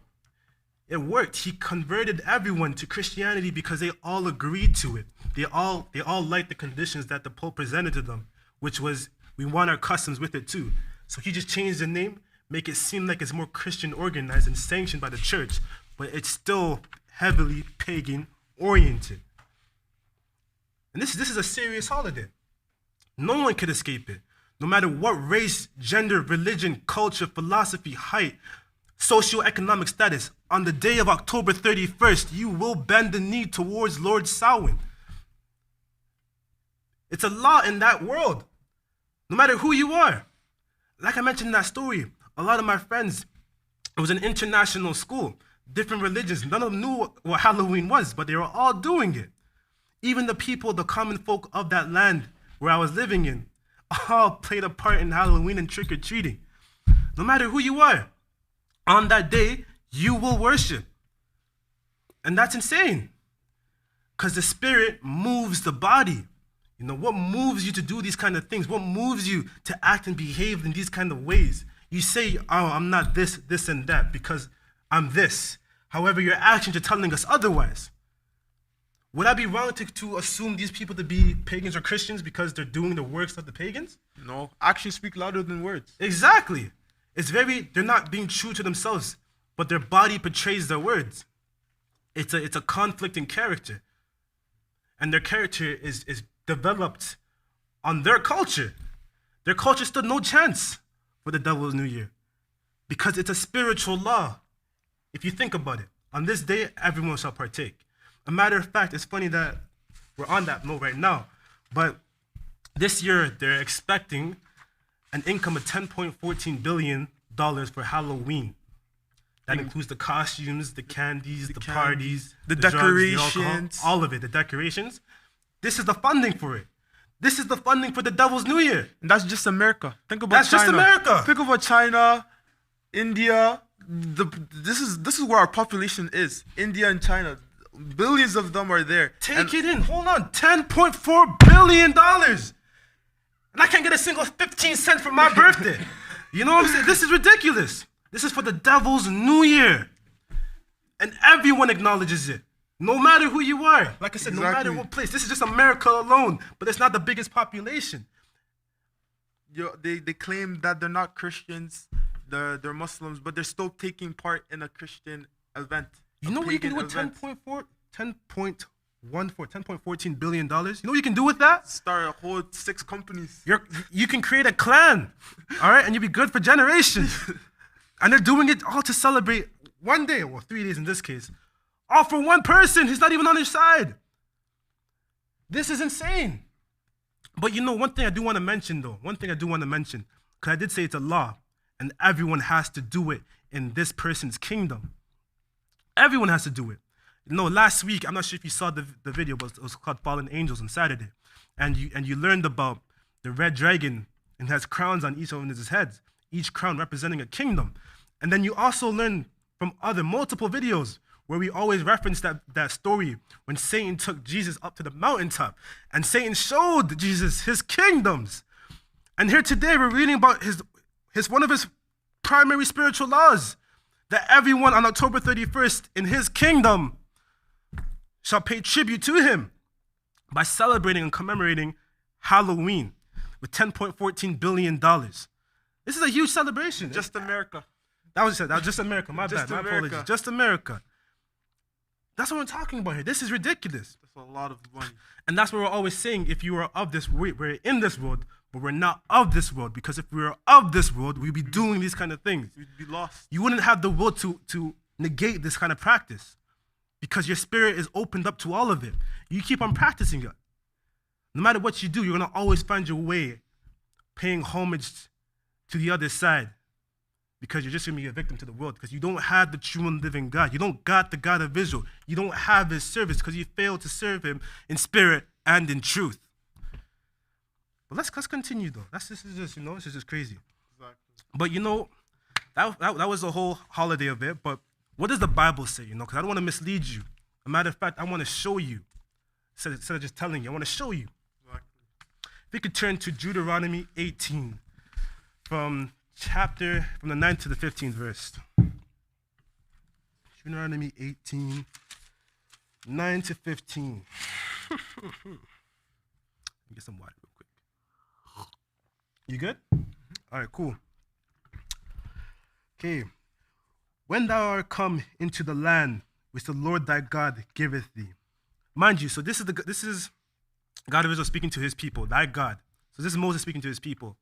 It worked. He converted everyone to Christianity because they all agreed to it. They all liked the conditions that the Pope presented to them, which was, we want our customs with it too. So he just changed the name, make it seem like it's more Christian organized and sanctioned by the church, but it's still heavily pagan oriented. And this is a serious holiday. No one could escape it. No matter what race, gender, religion, culture, philosophy, height, socioeconomic status, on the day of October 31st, you will bend the knee towards Lord Samhain. It's a law in that world, no matter who you are. Like I mentioned in that story, a lot of my friends, it was an international school, different religions. None of them knew what Halloween was, but they were all doing it. Even the people, the common folk of that land where I was living in, all played a part in Halloween and trick-or-treating. No matter who you are, on that day, you will worship. And that's insane. Because the spirit moves the body. What moves you to do these kind of things? What moves you to act and behave in these kind of ways? You say, oh, I'm not this, this, and that because I'm this. However, your actions are telling us otherwise. Would I be wrong to assume these people to be pagans or Christians because they're doing the works of the pagans? No. Actions speak louder than words. Exactly. They're not being true to themselves, but their body portrays their words. It's a conflict in character. And their character is developed on their culture. Their culture stood no chance for the devil's New Year because it's a spiritual law. If you think about it, on this day, everyone shall partake. A matter of fact, it's funny that we're on that note right now, but this year they're expecting an income of $10.14 billion for Halloween. That includes the costumes, the candies, the candies, parties, the drugs, alcohol, decorations. all of it, the decorations. This is the funding for it. This is the funding for the Devil's New Year. And that's just America. Think about That's China. just America. Think about China, India. This is where our population is. India and China. Billions of them are there. Take it in. Hold on. $10.4 billion. And I can't get a single 15 cents for my birthday. You know what I'm saying? This is ridiculous. This is for the Devil's New Year. And everyone acknowledges it. No matter who you are. Like I said, no matter what place. This is just America alone. But it's not the biggest population. They claim that they're not Christians. They're Muslims. But they're still taking part in a Christian event. You know what you can do with 10.14 billion dollars? You know what you can do with that? Start a whole 6 companies. You can create a clan, all right, and you'll be good for generations. And they're doing it all to celebrate one day, or 3 days in this case, all for one person. He's not even on your side. This is insane. But you know, one thing I do want to mention, because I did say it's a law, and everyone has to do it in this person's kingdom. Everyone has to do it. You know, last week, I'm not sure if you saw the video, but it was called Fallen Angels on Saturday. And you learned about the red dragon, and has crowns on each of his heads, each crown representing a kingdom. And then you also learn from other multiple videos where we always reference that story when Satan took Jesus up to the mountaintop and Satan showed Jesus his kingdoms. And here today we're reading about one of his primary spiritual laws, that everyone on October 31st in his kingdom shall pay tribute to him by celebrating and commemorating Halloween with $10.14 billion. This is a huge celebration. Just America. That was just America. My Just bad. My America. apologies. Just America. That's what we're talking about here. This is ridiculous. That's a lot of money. And that's what we're always saying. If you are of this world, we're in this world, but we're not of this world. Because if we were of this world, we'd be doing these kind of things. We'd be lost. You wouldn't have the will to negate this kind of practice, because your spirit is opened up to all of it. You keep on practicing it. No matter what you do, you're going to always find your way paying homage to the other side, because you're just going to be a victim to the world, because you don't have the true and living God. You don't got the God of Israel. You don't have his service because you failed to serve him in spirit and in truth. But let's continue though. This is just crazy. Exactly. But you know, that was the whole holiday of it. But what does the Bible say? You know, because I don't want to mislead you. As a matter of fact, I want to show you. Instead of just telling you, I want to show you. Exactly. If you could turn to Deuteronomy 18 from the 9th to the 15th verse. Deuteronomy 18, 9 to 15. Get some water real quick. You good? All right, cool. Okay. When thou art come into the land which the Lord thy God giveth thee. Mind you, so this is God of Israel speaking to his people, thy God. So this is Moses speaking to his people.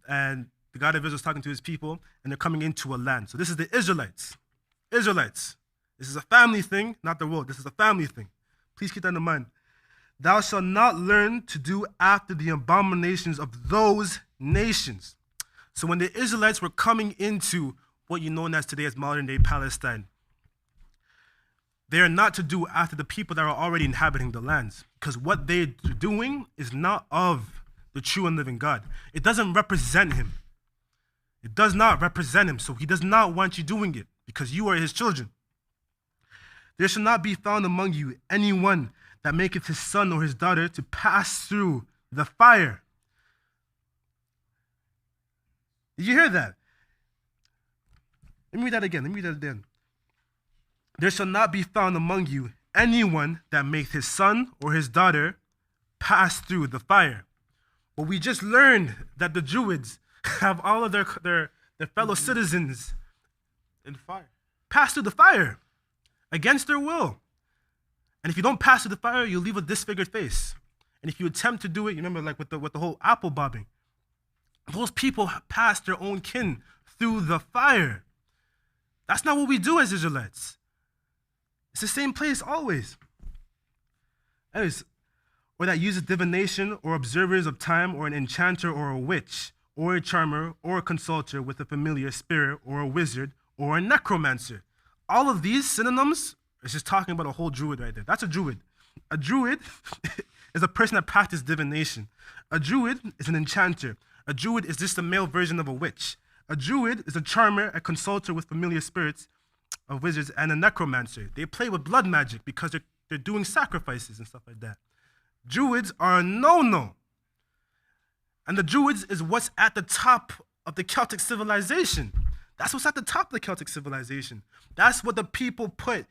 And the God of Israel is talking to his people, and they're coming into a land. So this is the Israelites. Israelites. This is a family thing, not the world. This is a family thing. Please keep that in mind. Thou shalt not learn to do after the abominations of those nations. So when the Israelites were coming into what you know as today as modern-day Palestine, they are not to do after the people that are already inhabiting the lands, because what they're doing is not of the true and living God. It doesn't represent him. It does not represent him, so he does not want you doing it, because you are his children. There shall not be found among you anyone that maketh his son or his daughter to pass through the fire. Did you hear that? Let me read that again. There shall not be found among you anyone that maketh his son or his daughter pass through the fire. But we just learned that the Druids have all of their fellow citizens in fire, pass through the fire against their will. And if you don't pass through the fire, you'll leave a disfigured face. And if you attempt to do it, you remember like with the whole apple bobbing, those people pass their own kin through the fire. That's not what we do as Israelites. It's the same place always. Anyways, or that uses divination, or observers of time, or an enchanter, or a witch, or a charmer, or a consulter with a familiar spirit, or a wizard, or a necromancer. All of these synonyms is just talking about a whole druid right there. That's a druid. A druid is a person that practices divination. A druid is an enchanter. A druid is just a male version of a witch. A druid is a charmer, a consulter with familiar spirits of wizards, and a necromancer. They play with blood magic because they're doing sacrifices and stuff like that. Druids are a no-no. And the Druids is what's at the top of the Celtic civilization. That's what's at the top of the Celtic civilization. That's what the people put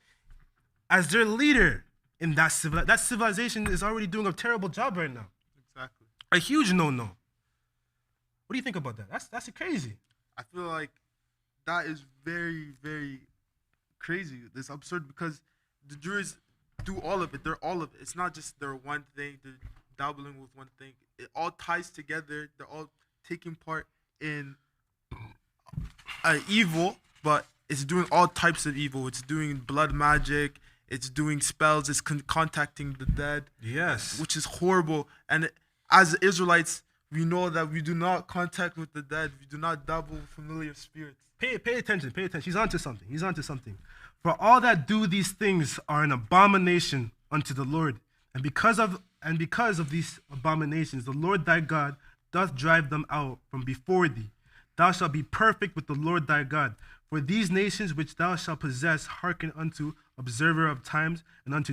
as their leader in that civilization. That civilization is already doing a terrible job right now. Exactly. A huge no-no. What do you think about that? That's crazy. I feel like that is very, very crazy. It's absurd because the Druids do all of it. They're all of it. It's not just their one thing. They're dabbling with one thing. It all ties together. They're all taking part in evil, but it's doing all types of evil. It's doing blood magic. It's doing spells. It's contacting the dead. Yes. Which is horrible. And as Israelites, we know that we do not contact with the dead. We do not dabble with familiar spirits. Pay attention. He's onto something. For all that do these things are an abomination unto the Lord. And because of these abominations, the Lord thy God doth drive them out from before thee. Thou shalt be perfect with the Lord thy God. For these nations which thou shalt possess hearken unto observer of times and unto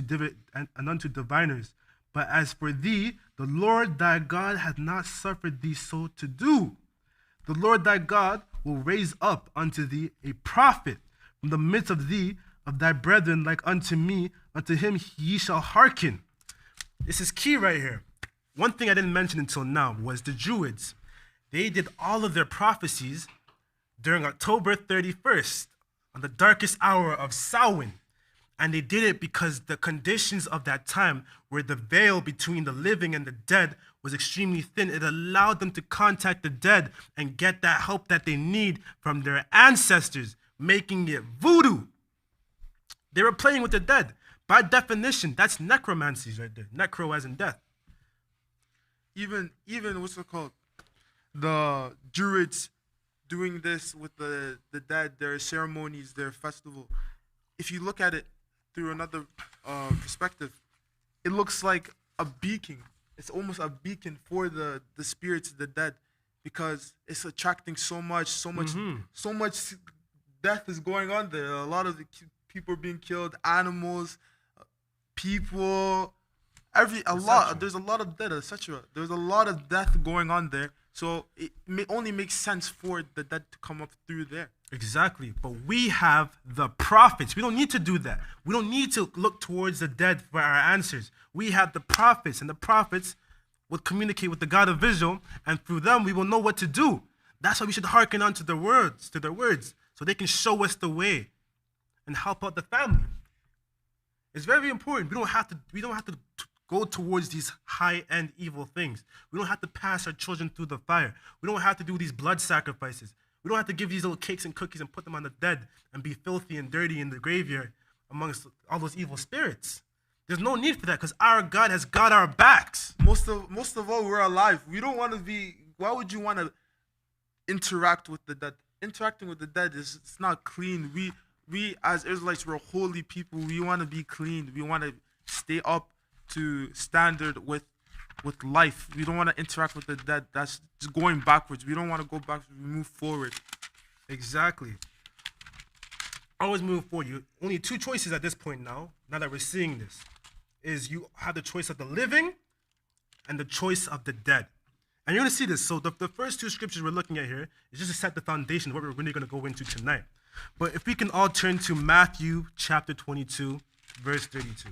diviners. But as for thee, the Lord thy God hath not suffered thee so to do. The Lord thy God will raise up unto thee a prophet from the midst of thee, of thy brethren, like unto me. Unto him ye shall hearken. This is key right here. One thing I didn't mention until now was the Druids. They did all of their prophecies during October 31st, on the darkest hour of Samhain. And they did it because the conditions of that time, where the veil between the living and the dead was extremely thin, it allowed them to contact the dead and get that help that they need from their ancestors, making it voodoo. They were playing with the dead. By definition, that's necromancy right there. Necro as in death. Even what's it called? The Druids doing this with the dead, their ceremonies, their festival. If you look at it through another perspective, it looks like a beacon. It's almost a beacon for the spirits of the dead, because it's attracting so much death is going on there. A lot of the people are being killed, animals, people, there's a lot of death, etc. There's a lot of death going on there. So it only makes sense for the dead to come up through there. Exactly. But we have the prophets. We don't need to do that. We don't need to look towards the dead for our answers. We have the prophets, and the prophets will communicate with the God of Israel, and through them we will know what to do. That's why we should hearken unto their words, so they can show us the way and help out the family. It's very important. We don't have to go towards these high-end evil things. We don't have to pass our children through the fire. We don't have to do these blood sacrifices. We don't have to give these little cakes and cookies and put them on the dead and be filthy and dirty in the graveyard amongst all those evil spirits. There's no need for that, because our God has got our backs. Most of all, we're alive. We don't want to be. Why would you want to interact with the dead? Interacting with the dead it's not clean. We as Israelites, we're holy people. We want to be clean. We want to stay up to standard with life. We don't want to interact with the dead. That's just going backwards. We don't want to go backwards. We move forward. Exactly. Always move forward. Only two choices at this point now that we're seeing this, is you have the choice of the living and the choice of the dead. And you're going to see this. So the first two scriptures we're looking at here is just to set the foundation of what we're really going to go into tonight. But if we can all turn to Matthew chapter 22, verse 32.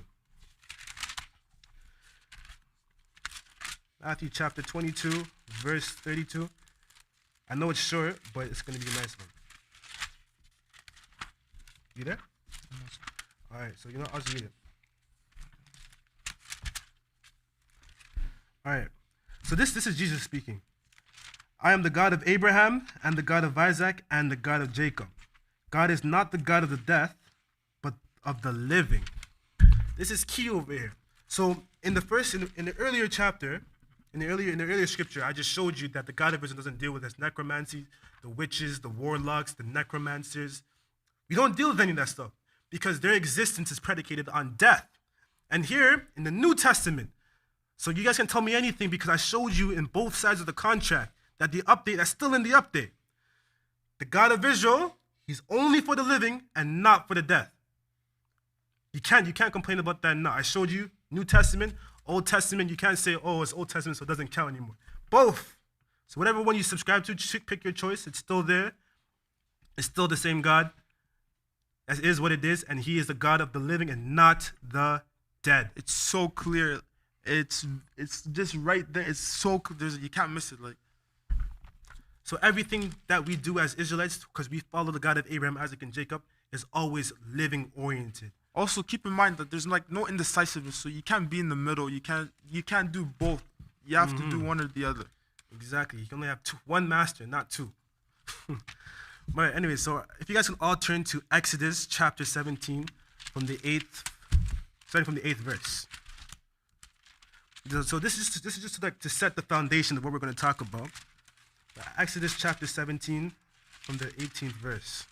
Matthew chapter 22, verse 32. I know it's short, but it's going to be a nice one. You there? All right, so I'll just read it. All right, so this is Jesus speaking. I am the God of Abraham and the God of Isaac and the God of Jacob. God is not the God of the death, but of the living. This is key over here. So in the earlier chapter, In the earlier scripture, I just showed you that the God of Israel doesn't deal with this necromancy, the witches, the warlocks, the necromancers. We don't deal with any of that stuff because their existence is predicated on death. And here in the New Testament, so you guys can tell me anything because I showed you in both sides of the contract that the update, that's still in the update. The God of Israel, he's only for the living and not for the death. You can't complain about that now. I showed you New Testament, Old Testament. You can't say, oh, it's Old Testament, so it doesn't count anymore. Both. So whatever one you subscribe to, pick your choice. It's still there. It's still the same God. As is what it is, and he is the God of the living and not the dead. It's so clear. It's just right there. It's so clear. You can't miss it. Like, so everything that we do as Israelites, because we follow the God of Abraham, Isaac, and Jacob, is always living oriented. also keep in mind that there's like no indecisiveness, so you can't be in the middle. You can't do both. You have to do one or the other. Exactly. You can only have one master, not two. But anyway, so if you guys can all turn to Exodus chapter 17 from the 8th verse. So this is just like to set the foundation of what we're going to talk about. Exodus chapter 17 from the 18th verse.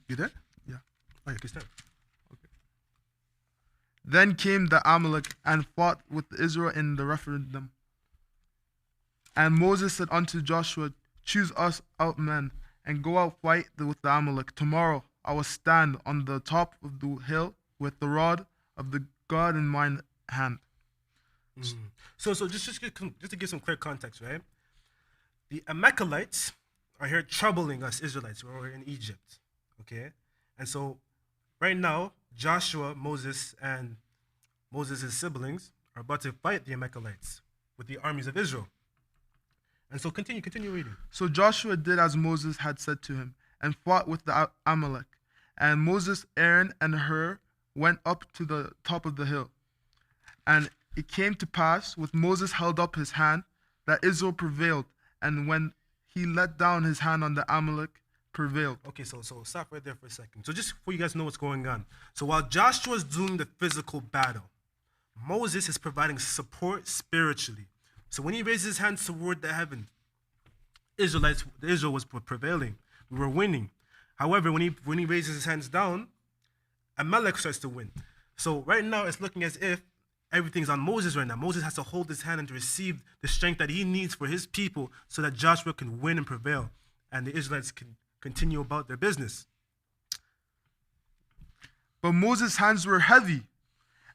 You there? Yeah. Oh, you can start. Okay. Then came the Amalek and fought with Israel in the Rephidim. And Moses said unto Joshua, choose us out men, and go out fight with the Amalek. Tomorrow I will stand on the top of the hill with the rod of the God in mine hand. So just to give some clear context, right? The Amalekites are here troubling us Israelites when we're in Egypt. Okay, and so right now, Joshua, Moses, and Moses' siblings are about to fight the Amalekites with the armies of Israel. And so continue reading. So Joshua did as Moses had said to him, and fought with the Amalek. And Moses, Aaron, and Hur went up to the top of the hill. And it came to pass, with Moses held up his hand, that Israel prevailed. And when he let down his hand on the Amalek, prevailed. Okay, so stop right there for a second. So just for you guys to know what's going on. So while Joshua is doing the physical battle, Moses is providing support spiritually. So when he raises his hands toward the heaven, Israel was prevailing. We were winning. However, when he raises his hands down, Amalek starts to win. So right now it's looking as if everything's on Moses right now. Moses has to hold his hand and to receive the strength that he needs for his people so that Joshua can win and prevail and the Israelites can continue about their business. But Moses' hands were heavy,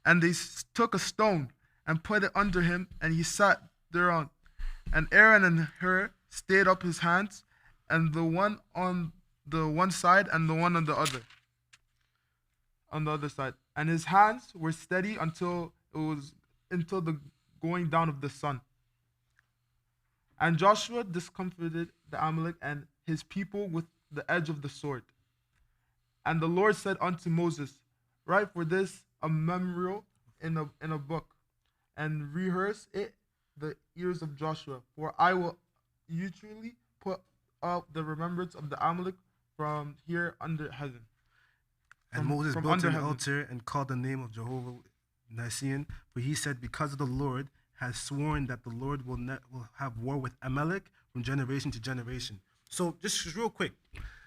and they took a stone and put it under him, and he sat thereon. And Aaron and Hur stayed up his hands, and the one on the one side and the one on the other side. And his hands were steady until the going down of the sun. And Joshua discomfited the Amalek and his people with the edge of the sword. And the Lord said unto Moses, write for this a memorial in a book, and rehearse it the ears of Joshua, for I will usually put up the remembrance of the Amalek from here under heaven. And Moses built an altar and called the name of Jehovah Nissi, for he said, because of the Lord has sworn that the Lord will have war with Amalek from generation to generation. So just real quick.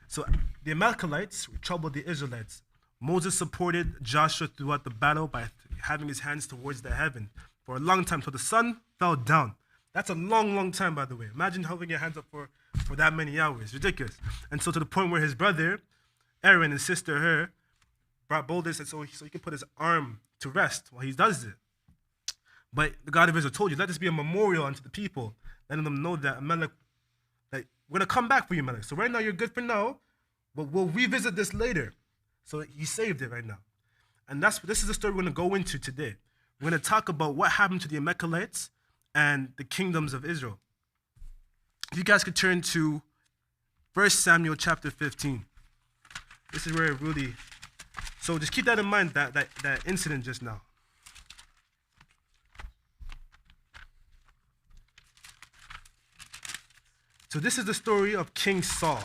So the Amalekites troubled the Israelites. Moses supported Joshua throughout the battle by having his hands towards the heaven for a long time. So the sun fell down. That's a long, long time, by the way. Imagine holding your hands up for that many hours. Ridiculous. And so to the point where his brother, Aaron, and sister Hur, brought boulders so he could put his arm to rest while he does it. But the God of Israel told you, let this be a memorial unto the people, letting them know that Amalek, that we're going to come back for you, Amalek. So right now you're good for now, but we'll revisit this later. So he saved it right now. And this is the story we're going to go into today. We're going to talk about what happened to the Amalekites and the kingdoms of Israel. If you guys could turn to 1 Samuel chapter 15. This is where it really... So just keep that in mind, that incident just now. So this is the story of King Saul.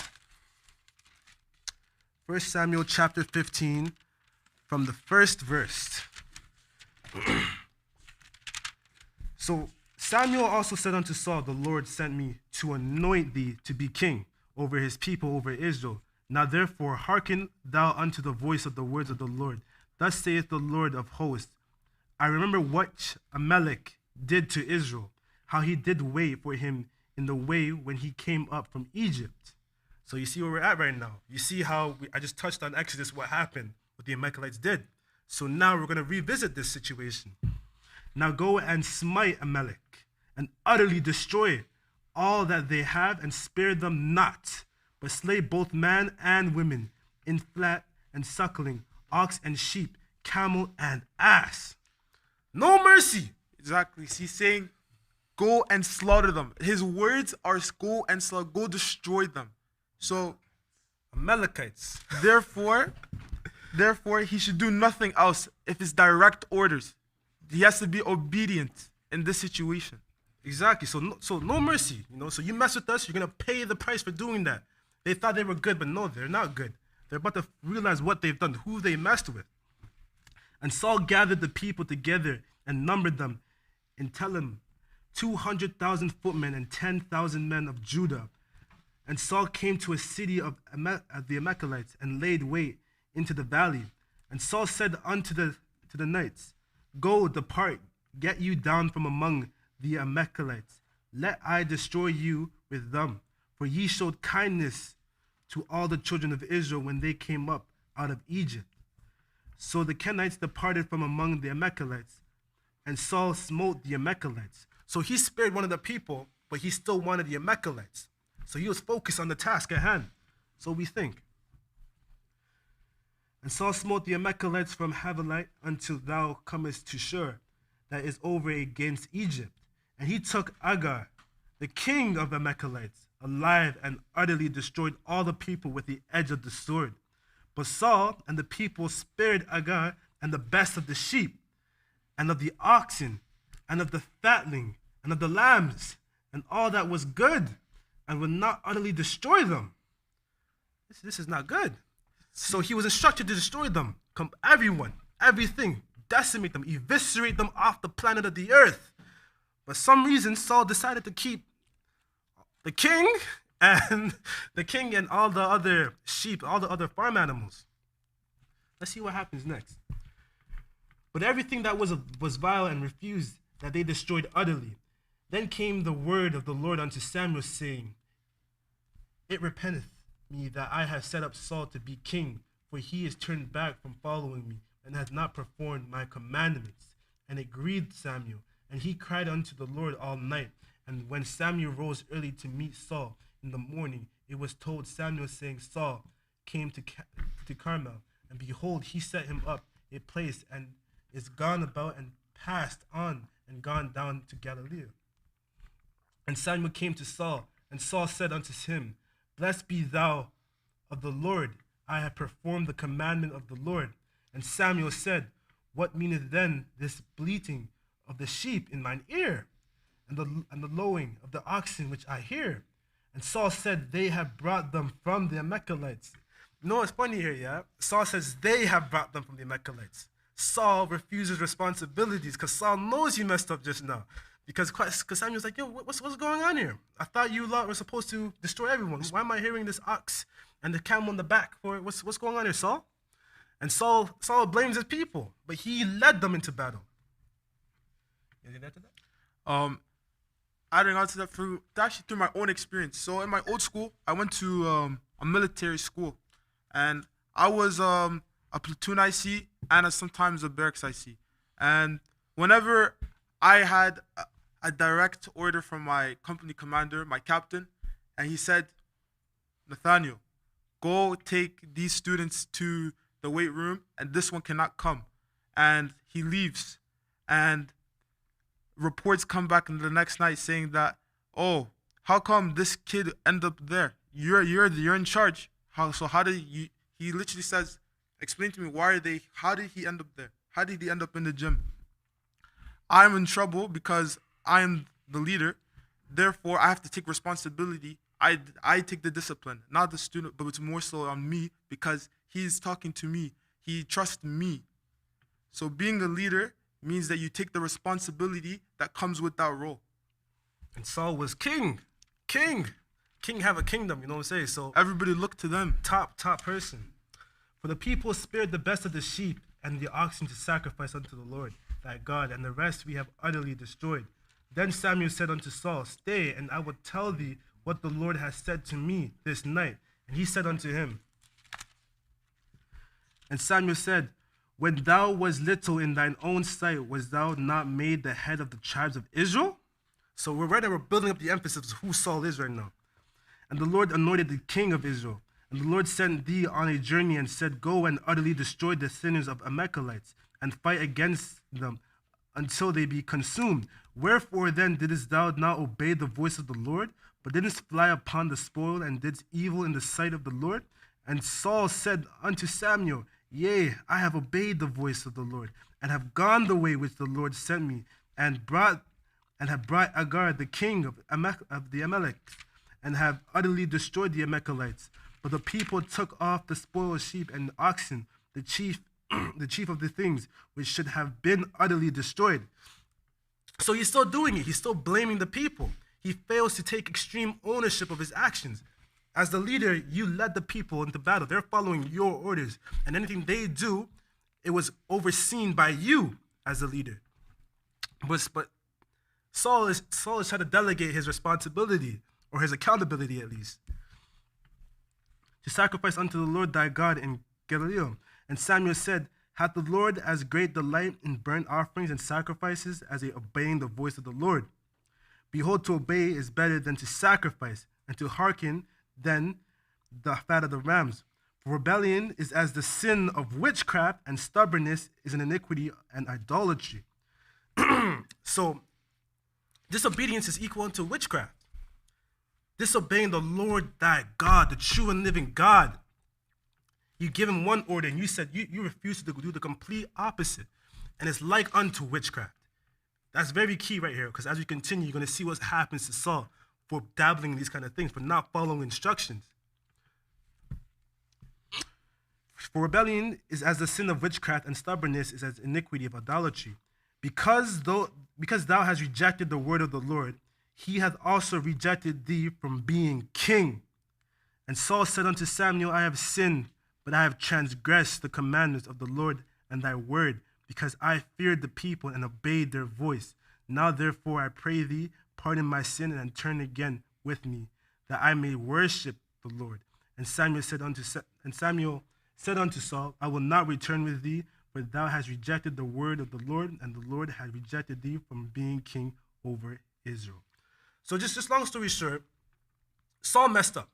1 Samuel chapter 15, from the first verse. So Samuel also said unto Saul, the Lord sent me to anoint thee to be king over his people, over Israel. Now therefore hearken thou unto the voice of the words of the Lord. Thus saith the Lord of hosts, I remember what Amalek did to Israel, how he did wait for him in the way when he came up from Egypt. So you see where we're at right now. You see how I just touched on Exodus, what happened, what the Amalekites did. So now we're going to revisit this situation. Now go and smite Amalek and utterly destroy all that they have and spare them not, but slay both man and women, in flat and suckling, ox and sheep, camel and ass. No mercy. Exactly. He's saying, go and slaughter them. His words are go and slaughter, go destroy them. So, Amalekites. Therefore, he should do nothing else if it's direct orders. He has to be obedient in this situation. Exactly. So no mercy. So you mess with us, you're gonna pay the price for doing that. They thought they were good, but no, they're not good. They're about to realize what they've done, who they messed with. And Saul gathered the people together and numbered them in Telem, 200,000 footmen and 10,000 men of Judah. And Saul came to a city of the Amalekites and laid wait into the valley. And Saul said unto the knights, Go, depart, get you down from among the Amalekites. Let I destroy you with them. For ye showed kindness to all the children of Israel when they came up out of Egypt. So the Kenites departed from among the Amalekites, and Saul smote the Amalekites. So he spared one of the people, but he still wanted the Amalekites. So he was focused on the task at hand. So we think. And Saul smote the Amalekites from Havilah until thou comest to Shur, that is over against Egypt. And he took Agar, the king of the Amalekites, alive, and utterly destroyed all the people with the edge of the sword. But Saul and the people spared Agar and the best of the sheep, and of the oxen, and of the fatling, and of the lambs, and all that was good, and would not utterly destroy them. This is not good. So he was instructed to destroy them, everyone, everything, decimate them, eviscerate them off the planet of the earth. But some reason Saul decided to keep the king and all the other sheep, all the other farm animals. Let's see what happens next. But everything that was vile and refused, that they destroyed utterly. Then came the word of the Lord unto Samuel, saying, It repenteth me that I have set up Saul to be king, for he is turned back from following me, and hath not performed my commandments. And it grieved Samuel, and he cried unto the Lord all night. And when Samuel rose early to meet Saul in the morning, it was told Samuel, saying, Saul came to Carmel, and behold, he set him up a place, and is gone about, and passed on, and gone down to Galilee. And Samuel came to Saul, and Saul said unto him, Blessed be thou of the Lord, I have performed the commandment of the Lord. And Samuel said, What meaneth then this bleating of the sheep in mine ear, and the lowing of the oxen which I hear? And Saul said, They have brought them from the Amalekites. It's funny here, yeah? Saul says, They have brought them from the Amalekites. Saul refuses responsibilities because Saul knows he messed up just now. Because Samuel's like, yo, what's going on here? I thought you lot were supposed to destroy everyone. Why am I hearing this ox and the camel in the back? What's going on here, Saul? And Saul blames his people, but he led them into battle. Anything to that? Adding on to that, actually through my own experience. So in my old school, I went to a military school, and I was a platoon IC and sometimes a barracks IC. And whenever I had a direct order from my company commander, my captain, and he said, Nathaniel, go take these students to the weight room, and this one cannot come. And he leaves, and reports come back in the next night saying that, oh, how come this kid ended up there? You're in charge. How did you? He literally says, explain to me how did he end up there? How did he end up in the gym? I'm in trouble because I am the leader. Therefore, I have to take responsibility. I take the discipline, not the student, but it's more so on me because he's talking to me. He trusts me. So being a leader means that you take the responsibility that comes with that role. And Saul was king. King have a kingdom, you know what I'm saying? So Everybody looked to them. top person. For the people spared the best of the sheep and the oxen to sacrifice unto the Lord thy God, and the rest we have utterly destroyed. Then Samuel said unto Saul, Stay, and I will tell thee what the Lord has said to me this night. And he said unto him, and Samuel said, When thou was little in thine own sight, was thou not made the head of the tribes of Israel? So we're building up the emphasis of who Saul is right now. And the Lord anointed the king of Israel. And the Lord sent thee on a journey and said, Go and utterly destroy the sinners of Amalekites, and fight against them until they be consumed. Wherefore then didst thou not obey the voice of the Lord, but didst fly upon the spoil, and didst evil in the sight of the Lord? And Saul said unto Samuel, Yea, I have obeyed the voice of the Lord, and have gone the way which the Lord sent me, and have brought Agar the king of the Amalekites, and have utterly destroyed the Amalekites. But the people took off the spoiled sheep and oxen, the chief of the things which should have been utterly destroyed. So he's still doing it. He's still blaming the people. He fails to take extreme ownership of his actions. As the leader, you led the people into battle. They're following your orders. And anything they do, it was overseen by you as the leader. But Saul is trying to delegate his responsibility, or his accountability at least, to sacrifice unto the Lord thy God in Galilee. And Samuel said, Hath the Lord as great delight in burnt offerings and sacrifices as in obeying the voice of the Lord? Behold, to obey is better than to sacrifice, and to hearken than the fat of the rams. For rebellion is as the sin of witchcraft, and stubbornness is an iniquity and idolatry. So, disobedience is equal to witchcraft. Disobeying the Lord thy God, the true and living God. You give him one order, and you said you refuse to do the complete opposite. And it's like unto witchcraft. That's very key right here, because as we continue, you're going to see what happens to Saul for dabbling in these kind of things, for not following instructions. For rebellion is as the sin of witchcraft, and stubbornness is as iniquity of idolatry. Because thou hast rejected the word of the Lord, he hath also rejected thee from being king. And Saul said unto Samuel, I have sinned, but I have transgressed the commandments of the Lord and thy word, because I feared the people and obeyed their voice. Now therefore I pray thee, pardon my sin, and turn again with me, that I may worship the Lord. And Samuel said unto Saul, I will not return with thee, for thou hast rejected the word of the Lord, and the Lord has rejected thee from being king over Israel. So just long story short, Saul messed up.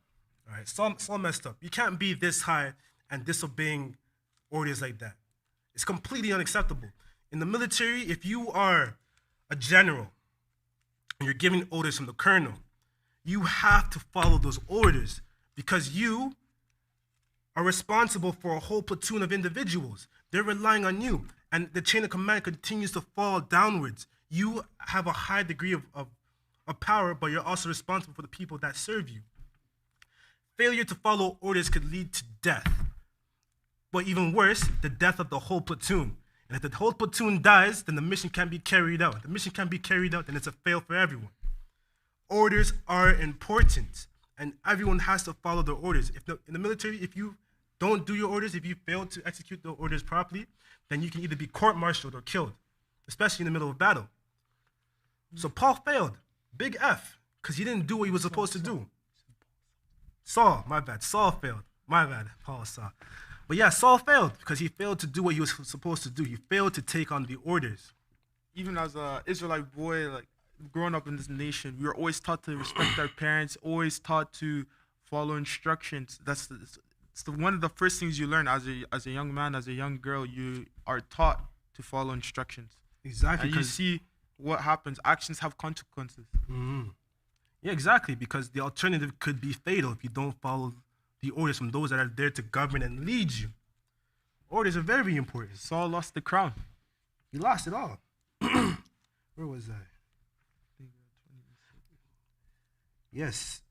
All right, Saul messed up. You can't be this high and disobeying orders like that. It's completely unacceptable. In the military, if you are a general and you're giving orders from the colonel, you have to follow those orders, because you are responsible for a whole platoon of individuals. They're relying on you, and the chain of command continues to fall downwards. You have a high degree of power, but you're also responsible for the people that serve you. Failure to follow orders could lead to death. But even worse, the death of the whole platoon. And if the whole platoon dies, then the mission can't be carried out. If the mission can't be carried out, then it's a fail for everyone. Orders are important, and everyone has to follow their orders. In the military, if you don't do your orders, if you fail to execute the orders properly, then you can either be court-martialed or killed, especially in the middle of battle. So Paul failed. Big F, because he didn't do what he was supposed to do. Saul, my bad. Saul failed. My bad. Paul saw. But yeah, Saul failed because he failed to do what he was supposed to do. He failed to take on the orders. Even as an Israelite boy, like growing up in this nation, we were always taught to respect our parents, always taught to follow instructions. It's one of the first things you learn as a young man, as a young girl. You are taught to follow instructions. Exactly. And you see what happens. Actions have consequences. Mm-hmm. Yeah, exactly, because the alternative could be fatal if you don't follow the orders from those that are there to govern and lead you. Orders are very important. Saul lost the crown. He lost it all. Where was I? Yes.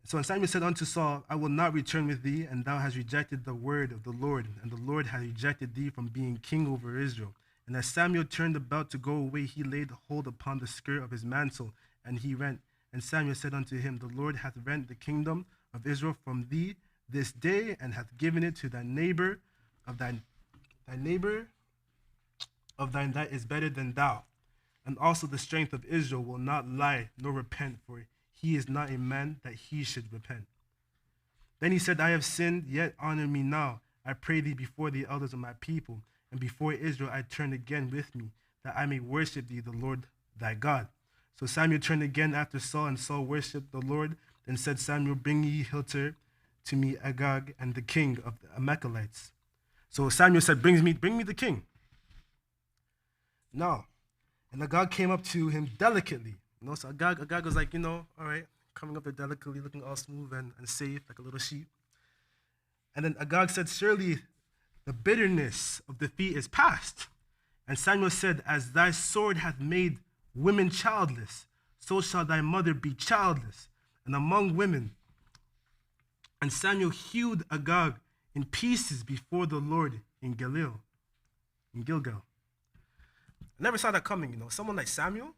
So Samuel said unto Saul, I will not return with thee, and thou hast rejected the word of the Lord, and the Lord hath rejected thee from being king over Israel. And as Samuel turned about to go away, he laid hold upon the skirt of his mantle, and he rent. And Samuel said unto him, The Lord hath rent the kingdom of Israel from thee this day, and hath given it to thy neighbor of thy neighbor of thine that is better than thou. And also the strength of Israel will not lie nor repent, for he is not a man that he should repent. Then he said, I have sinned, yet honor me now, I pray thee, before the elders of my people, and before Israel I turn again with me, that I may worship thee, the Lord thy God. So Samuel turned again after Saul, and Saul worshipped the Lord. Then said Samuel, Bring ye hither to me Agag and the king of the Amalekites. So Samuel said, Bring me the king. Now, and Agag came up to him delicately. So Agag was like, all right, coming up there delicately, looking all smooth and safe, like a little sheep. And then Agag said, Surely the bitterness of defeat is past. And Samuel said, As thy sword hath made women childless, so shall thy mother be childless, and among women. And Samuel hewed Agag in pieces before the Lord in Gilgal. I never saw that coming, Someone like Samuel,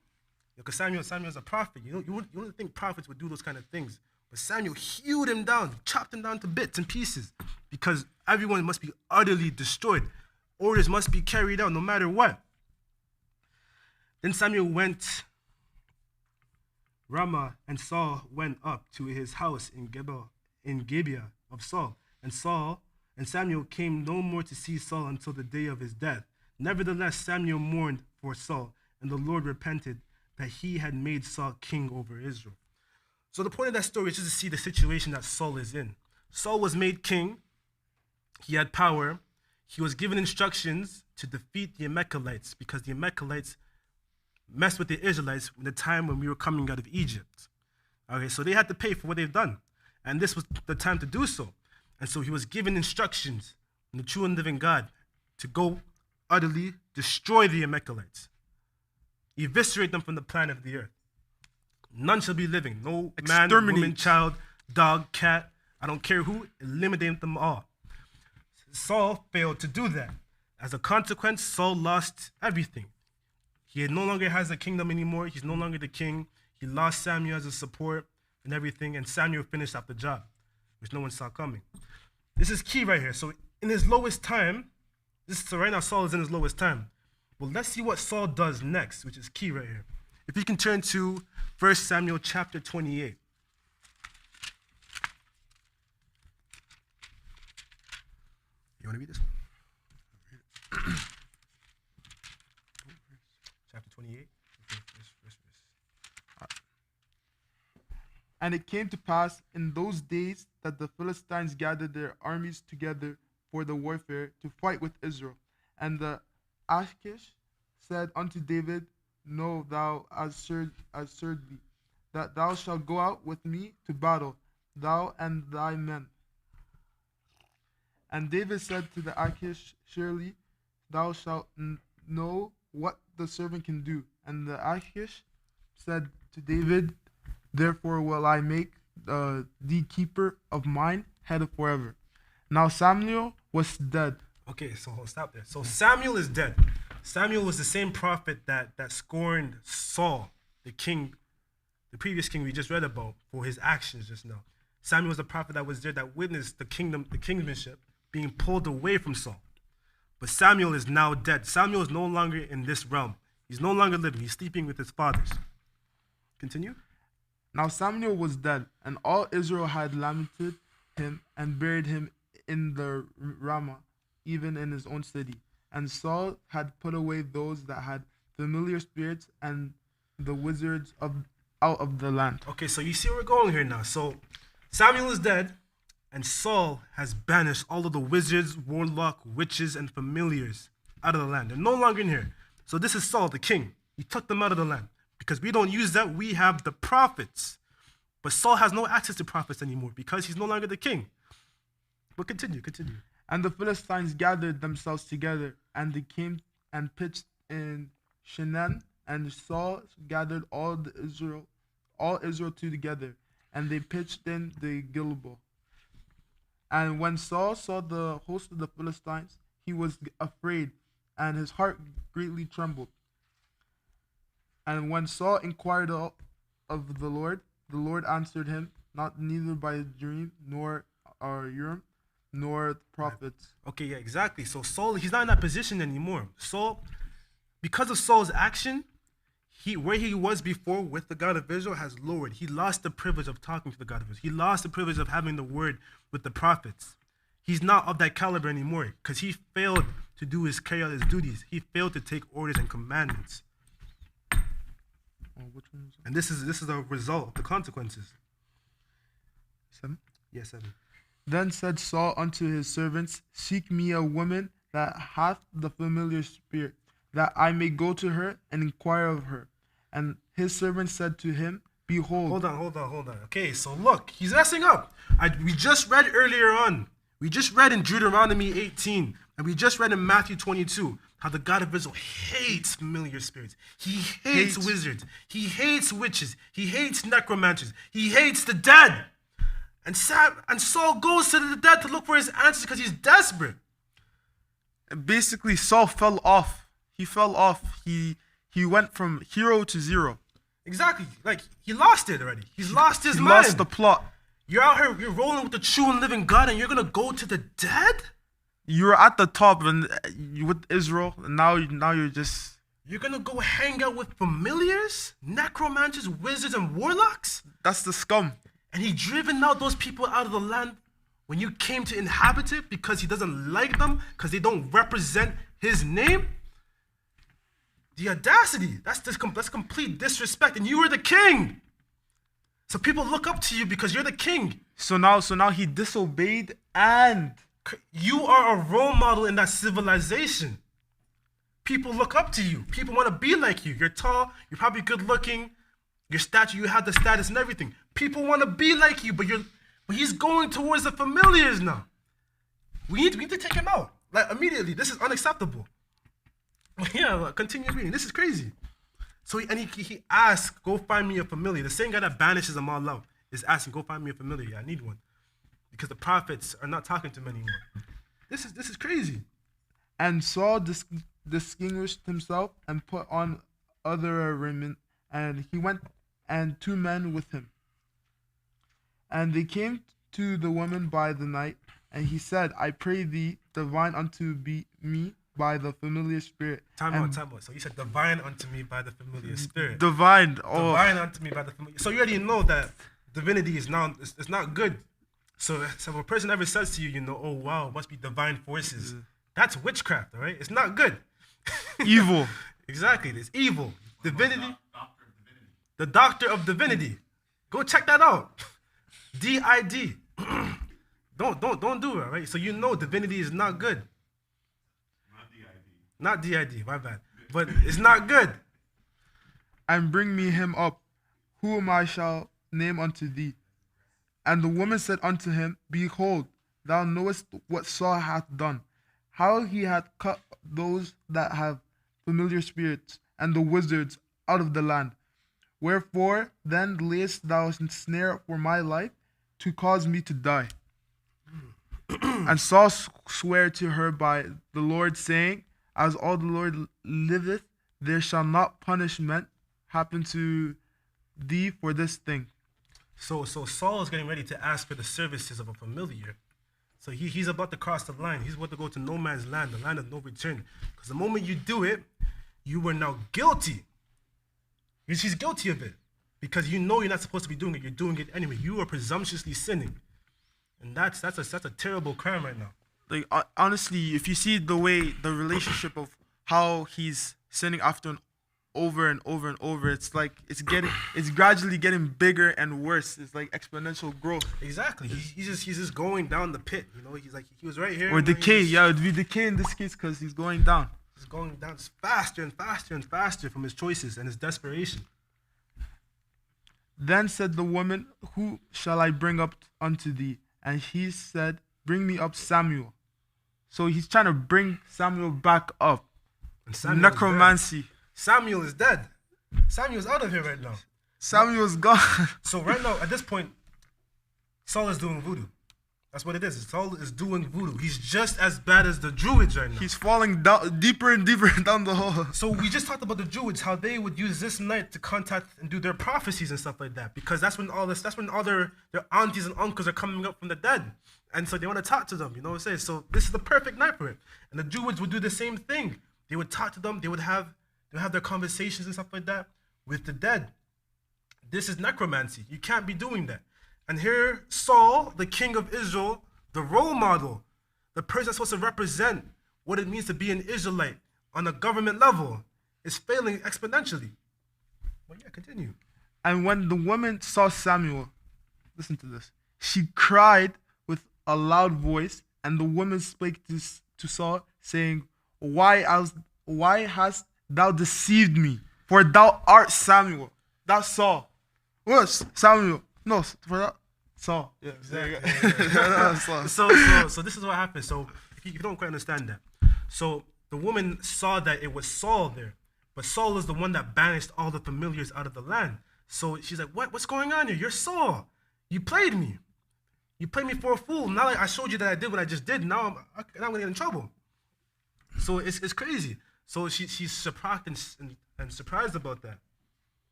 because Samuel's a prophet. You wouldn't think prophets would do those kind of things. But Samuel hewed him down, chopped him down to bits and pieces, because everyone must be utterly destroyed. Orders must be carried out no matter what. Then Samuel went Ramah, and Saul went up to his house in Gibeah of Saul. And Samuel came no more to see Saul until the day of his death. Nevertheless, Samuel mourned for Saul, and the Lord repented that he had made Saul king over Israel. So the point of that story is just to see the situation that Saul is in. Saul was made king. He had power. He was given instructions to defeat the Amalekites, because the Amalekites messed with the Israelites in the time when we were coming out of Egypt. Okay, so they had to pay for what they've done. And this was the time to do so. And so he was given instructions from the true and living God to go utterly destroy the Amalekites, eviscerate them from the planet of the earth. None shall be living. No man, woman, child, dog, cat, I don't care who, eliminate them all. Saul failed to do that. As a consequence, Saul lost everything. He no longer has a kingdom anymore. He's no longer the king. He lost Samuel as a support and everything, and Samuel finished up the job, which no one saw coming. This is key right here. So in his lowest time, so right now Saul is in his lowest time. Well, let's see what Saul does next, which is key right here. If you can turn to 1 Samuel chapter 28. You want to read this one? Chapter 28. Verse. And it came to pass in those days that the Philistines gathered their armies together for the warfare to fight with Israel. And the Achish said unto David, Know thou assuredly that thou shalt go out with me to battle, thou and thy men. And David said to the Achish, Surely thou shalt know what the servant can do. And the Achish said to David, Therefore will I make thee keeper of mine head forever. Now Samuel was dead. Okay, so stop there. So Samuel is dead. Samuel was the same prophet that scorned Saul, the king, the previous king we just read about, for his actions just now. Samuel was the prophet that was there that witnessed the kingmanship being pulled away from Saul. But Samuel is now dead. Samuel is no longer in this realm. He's no longer living. He's sleeping with his fathers. Continue. Now Samuel was dead, and all Israel had lamented him and buried him in the Ramah, even in his own city. And Saul had put away those that had familiar spirits and the wizards out of the land. Okay, so you see where we're going here now. So Samuel is dead, and Saul has banished all of the wizards, warlock, witches, and familiars out of the land. They're no longer in here. So this is Saul, the king. He took them out of the land. Because we don't use that, we have the prophets. But Saul has no access to prophets anymore because he's no longer the king. But continue. And the Philistines gathered themselves together, and they came and pitched in Shunem, and Saul gathered all Israel together, and they pitched in the Gilboa. And when Saul saw the host of the Philistines, he was afraid, and his heart greatly trembled. And when Saul inquired of the Lord answered him, not neither by a dream, nor Urim, nor the prophets. Okay, yeah, exactly. So Saul, he's not in that position anymore. Saul, because of Saul's action, where he was before with the God of Israel has lowered. He lost the privilege of talking to the God of Israel. He lost the privilege of having the word with the prophets. He's not of that caliber anymore because he failed to carry out his duties. He failed to take orders and commandments. Which one was that? And this is a result of the consequences. 7. Yes, 7. Then said Saul unto his servants, seek me a woman that hath the familiar spirit, that I may go to her and inquire of her. And his servants said to him, behold. Hold on. Okay, so look, he's messing up. We just read earlier on. We just read in Deuteronomy 18, and we just read in Matthew 22, how the God of Israel hates familiar spirits. He hates wizards. He hates witches. He hates necromancers. He hates the dead. And Saul goes to the dead to look for his answers because he's desperate. And basically, Saul fell off. He fell off. He went from hero to zero. Exactly. Like, he lost it already. He's lost his mind. He lost the plot. You're out here, you're rolling with the true and living God, and you're going to go to the dead? You were at the top and with Israel, and now you're just... You're going to go hang out with familiars, necromancers, wizards, and warlocks? That's the scum. And he driven out those people out of the land when you came to inhabit it because he doesn't like them, because they don't represent his name? The audacity, that's complete disrespect. And you were the king. So people look up to you because you're the king. So now he disobeyed, and you are a role model in that civilization. People look up to you. People want to be like you. You're tall, you're probably good looking, your stature, you have the status and everything. People want to be like you, but he's going towards the familiars now. We need to take him out. Like, immediately. This is unacceptable. Yeah, continue reading. This is crazy. So he asked, go find me a familiar. The same guy that banishes them all out is asking, go find me a familiar. Yeah, I need one. Because the prophets are not talking to him anymore. This is crazy. And Saul distinguished himself and put on other raiment, and he went and 2 men with him. And they came to the woman by the night, and he said, I pray thee, divine unto me by the familiar spirit. Time out. So you said divine unto me by the familiar spirit. Divine unto me by the familiar. So you already know that divinity is now, it's not good. So if a person ever says to you, oh wow, must be divine forces. That's witchcraft, all right? It's not good. Evil. Exactly, it's evil. Divinity. The doctor of divinity. Go check that out. D-I-D. Don't do it, right? So you know divinity is not good. Not D-I-D, my bad. But it's not good. And bring me him up, whom I shall name unto thee. And the woman said unto him, behold, thou knowest what Saul hath done, how he hath cut those that have familiar spirits, and the wizards out of the land. Wherefore then layest thou a snare for my life, to cause me to die? And Saul sware to her by the Lord, saying, as all the Lord liveth, there shall not punishment happen to thee for this thing. So Saul is getting ready to ask for the services of a familiar. So he's about to cross the line. He's about to go to no man's land, the land of no return. Because the moment you do it, you are now guilty. He's guilty of it. Because you know you're not supposed to be doing it. You're doing it anyway. You are presumptuously sinning. And that's a terrible crime right now. Like, honestly, if you see the relationship of how he's sinning after and over and over and over, it's like it's gradually getting bigger and worse. It's like exponential growth. Exactly. He's just going down the pit. He's like, he was right here. Or decay. Yeah, it would be decay in this case because he's going down. He's going down faster and faster and faster from his choices and his desperation. Then said the woman, who shall I bring up unto thee? And he said, bring me up Samuel. So he's trying to bring Samuel back up. And necromancy. Samuel is dead. Samuel's out of here right now. Samuel's gone. So right now, at this point, Saul is doing voodoo. That's what it is. Saul is doing voodoo. He's just as bad as the Druids right now. He's falling down deeper and deeper down the hole. So we just talked about the Druids, how they would use this night to contact and do their prophecies and stuff like that, because that's when all their aunties and uncles are coming up from the dead, and so they want to talk to them. You know what I'm saying? So this is the perfect night for it. And the Druids would do the same thing. They would talk to them. They would have their conversations and stuff like that with the dead. This is necromancy. You can't be doing that. And here, Saul, the king of Israel, the role model, the person that's supposed to represent what it means to be an Israelite on a government level, is failing exponentially. Well, yeah, continue. And when the woman saw Samuel, listen to this, she cried with a loud voice, and the woman spake to Saul, saying, Why hast thou deceived me? For thou art Samuel. That's Saul. What? Samuel. No, for that. Saul. Yeah, exactly. So this is what happened. So if you don't quite understand that. So the woman saw that it was Saul there, but Saul is the one that banished all the familiars out of the land. So she's like, what's going on here? You're Saul. You played me. You played me for a fool. Now I showed you that I did what I just did. Now I'm gonna get in trouble. So it's crazy. So she's surprised and surprised about that.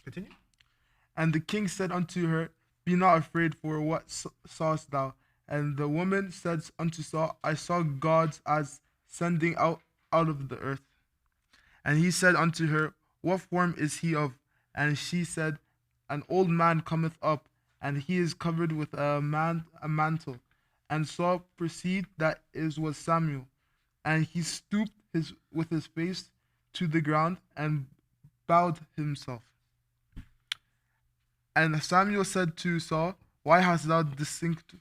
Continue. And the king said unto her, Be not afraid, for what sawest thou? And the woman said unto Saul, I saw gods as sending out of the earth. And he said unto her, What form is he of? And she said, An old man cometh up, and he is covered with a mantle. And Saul perceived that it was Samuel. And he stooped with his face to the ground and bowed himself. And Samuel said to Saul, Why hast thou disquieted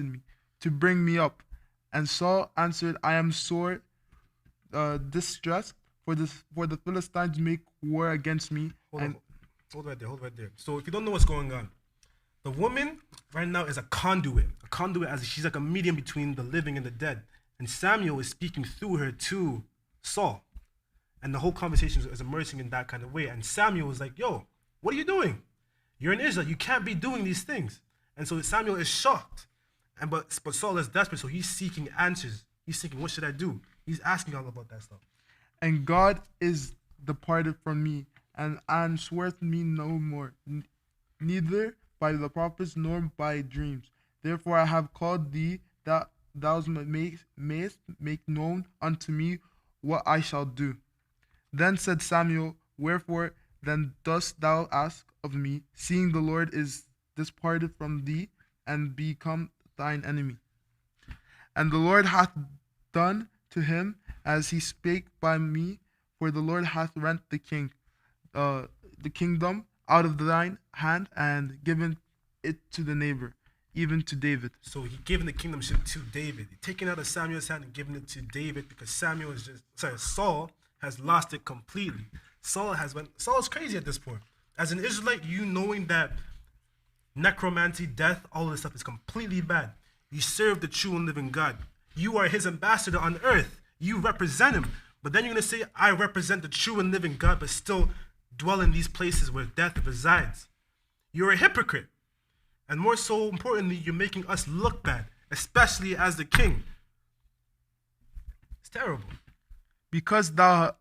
me to bring me up? And Saul answered, I am sore distressed, for the Philistines make war against me. Hold right there. So if you don't know what's going on, the woman right now is a conduit. A conduit, as she's like a medium between the living and the dead. And Samuel is speaking through her to Saul. And the whole conversation is immersing in that kind of way. And Samuel was like, yo, what are you doing? You're in Israel. You can't be doing these things. And so Samuel is shocked. But Saul is desperate, so he's seeking answers. He's thinking, what should I do? He's asking all about that stuff. And God is departed from me, and answereth me no more, neither by the prophets nor by dreams. Therefore I have called thee, that thou mayest make known unto me what I shall do. Then said Samuel, Wherefore then dost thou ask of me, seeing the Lord is departed from thee, and become thine enemy? And the Lord hath done to him as he spake by me, for the Lord hath rent the kingdom out of thine hand, and given it to the neighbor, even to David. So he given the kingdomship to David. He taken out of Samuel's hand and given it to David, because Saul has lost it completely. Saul is crazy at this point. As an Israelite, you knowing that necromancy, death, all of this stuff is completely bad. You serve the true and living God. You are his ambassador on earth. You represent him. But then you're going to say, I represent the true and living God, but still dwell in these places where death resides. You're a hypocrite. And more so importantly, you're making us look bad, especially as the king. It's terrible. Because thou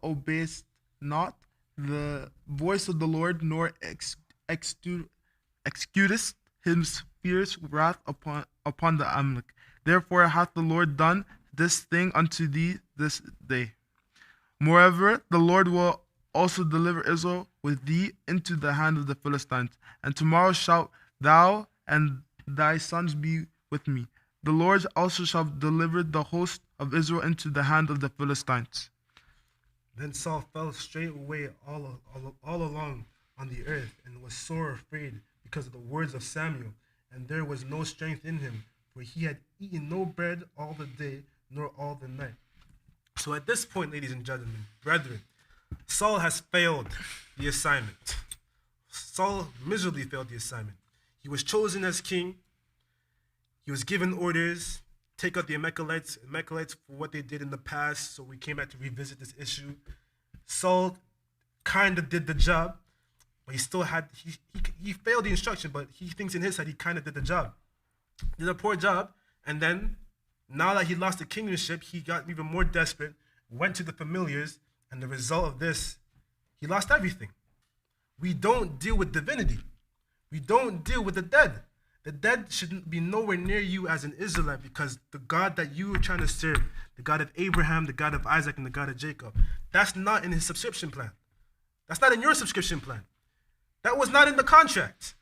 obeyest not the voice of the Lord, nor excusest his fierce wrath upon the Amalek. Therefore hath the Lord done this thing unto thee this day. Moreover, the Lord will also deliver Israel with thee into the hand of the Philistines. And tomorrow shalt thou and thy sons be with me. The Lord also shall deliver the host of Israel into the hand of the Philistines. Then Saul fell straightway all along on the earth, and was sore afraid because of the words of Samuel. And there was no strength in him, for he had eaten no bread all the day, nor all the night. So at this point, ladies and gentlemen, brethren, Saul has failed the assignment. Saul miserably failed the assignment. He was chosen as king. He was given orders, take out the Amalekites for what they did in the past, so we came back to revisit this issue. Saul kind of did the job, but he failed the instruction, but he thinks in his head he kind of did the job. Did a poor job, and then now that he lost the kingship, he got even more desperate, went to the familiars, and the result of this, he lost everything. We don't deal with divinity. We don't deal with the dead. The dead should be nowhere near you as an Israelite, because the God that you are trying to serve, the God of Abraham, the God of Isaac, and the God of Jacob, that's not in his subscription plan. That's not in your subscription plan. That was not in the contract.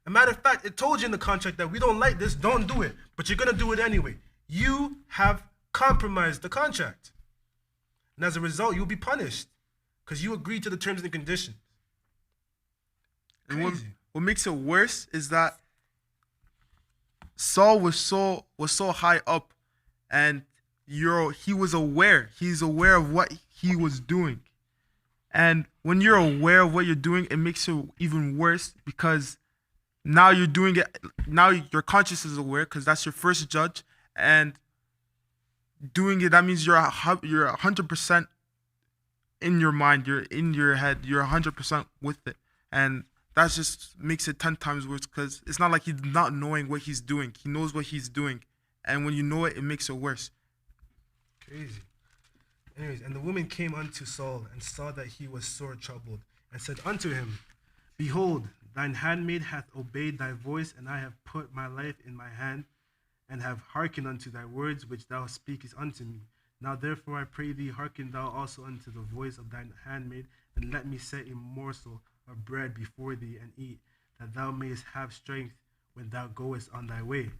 As a matter of fact, it told you in the contract that we don't like this, don't do it, but you're going to do it anyway. You have compromised the contract. And as a result, you'll be punished because you agreed to the terms and conditions. And what makes it worse is that Saul was so high up, and he's aware of what he was doing. And when you're aware of what you're doing, it makes it even worse, because now you're doing it. Now your conscience is aware, because that's your first judge, and doing it, that means you're 100% in your mind, you're in your head, you're 100% with it, and that just makes it 10 times worse, because it's not like he's not knowing what he's doing. He knows what he's doing, and when you know it, it makes it worse. Crazy. Anyways, and the woman came unto Saul and saw that he was sore troubled, and said unto him, Behold, thine handmaid hath obeyed thy voice, and I have put my life in my hand, and have hearkened unto thy words which thou speakest unto me. Now therefore I pray thee, hearken thou also unto the voice of thine handmaid, and let me set a morsel of bread before thee, and eat, that thou mayest have strength when thou goest on thy way.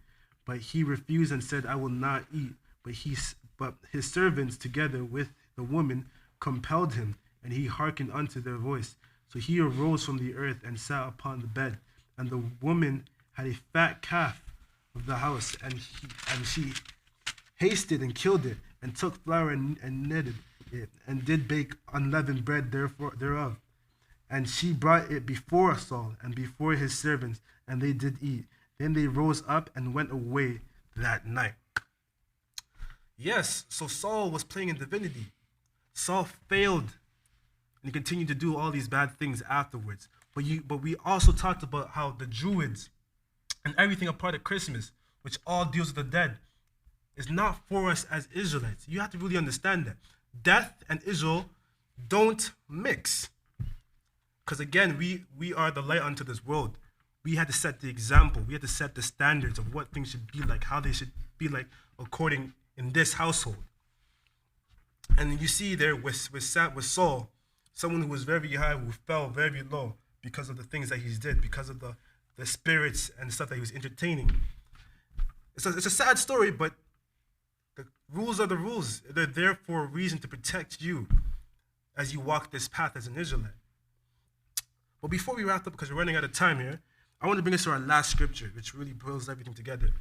But he refused and said, I will not eat. But his servants, together with the woman, compelled him, and he hearkened unto their voice. So he arose from the earth and sat upon the bed. And the woman had a fat calf of the house, and she hasted and killed it, and took flour and kneaded it, and did bake unleavened bread thereof. And she brought it before Saul and before his servants, and they did eat. Then they rose up and went away that night. Yes, so Saul was playing in divinity. Saul failed, and he continued to do all these bad things afterwards. But we also talked about how the Druids and everything a part of Christmas, which all deals with the dead, is not for us as Israelites. You have to really understand that. Death and Israel don't mix. Because again, we are the light unto this world. We had to set the example. We had to set the standards of what things should be like, how they should be like according in this household. And you see there with Saul, someone who was very high, who fell very low because of the things that he did, because of the spirits and stuff that he was entertaining. It's a sad story, but the rules are the rules. They're there for a reason, to protect you as you walk this path as an Israelite. But before we wrap up, because we're running out of time here, I want to bring us to our last scripture, which really boils everything together.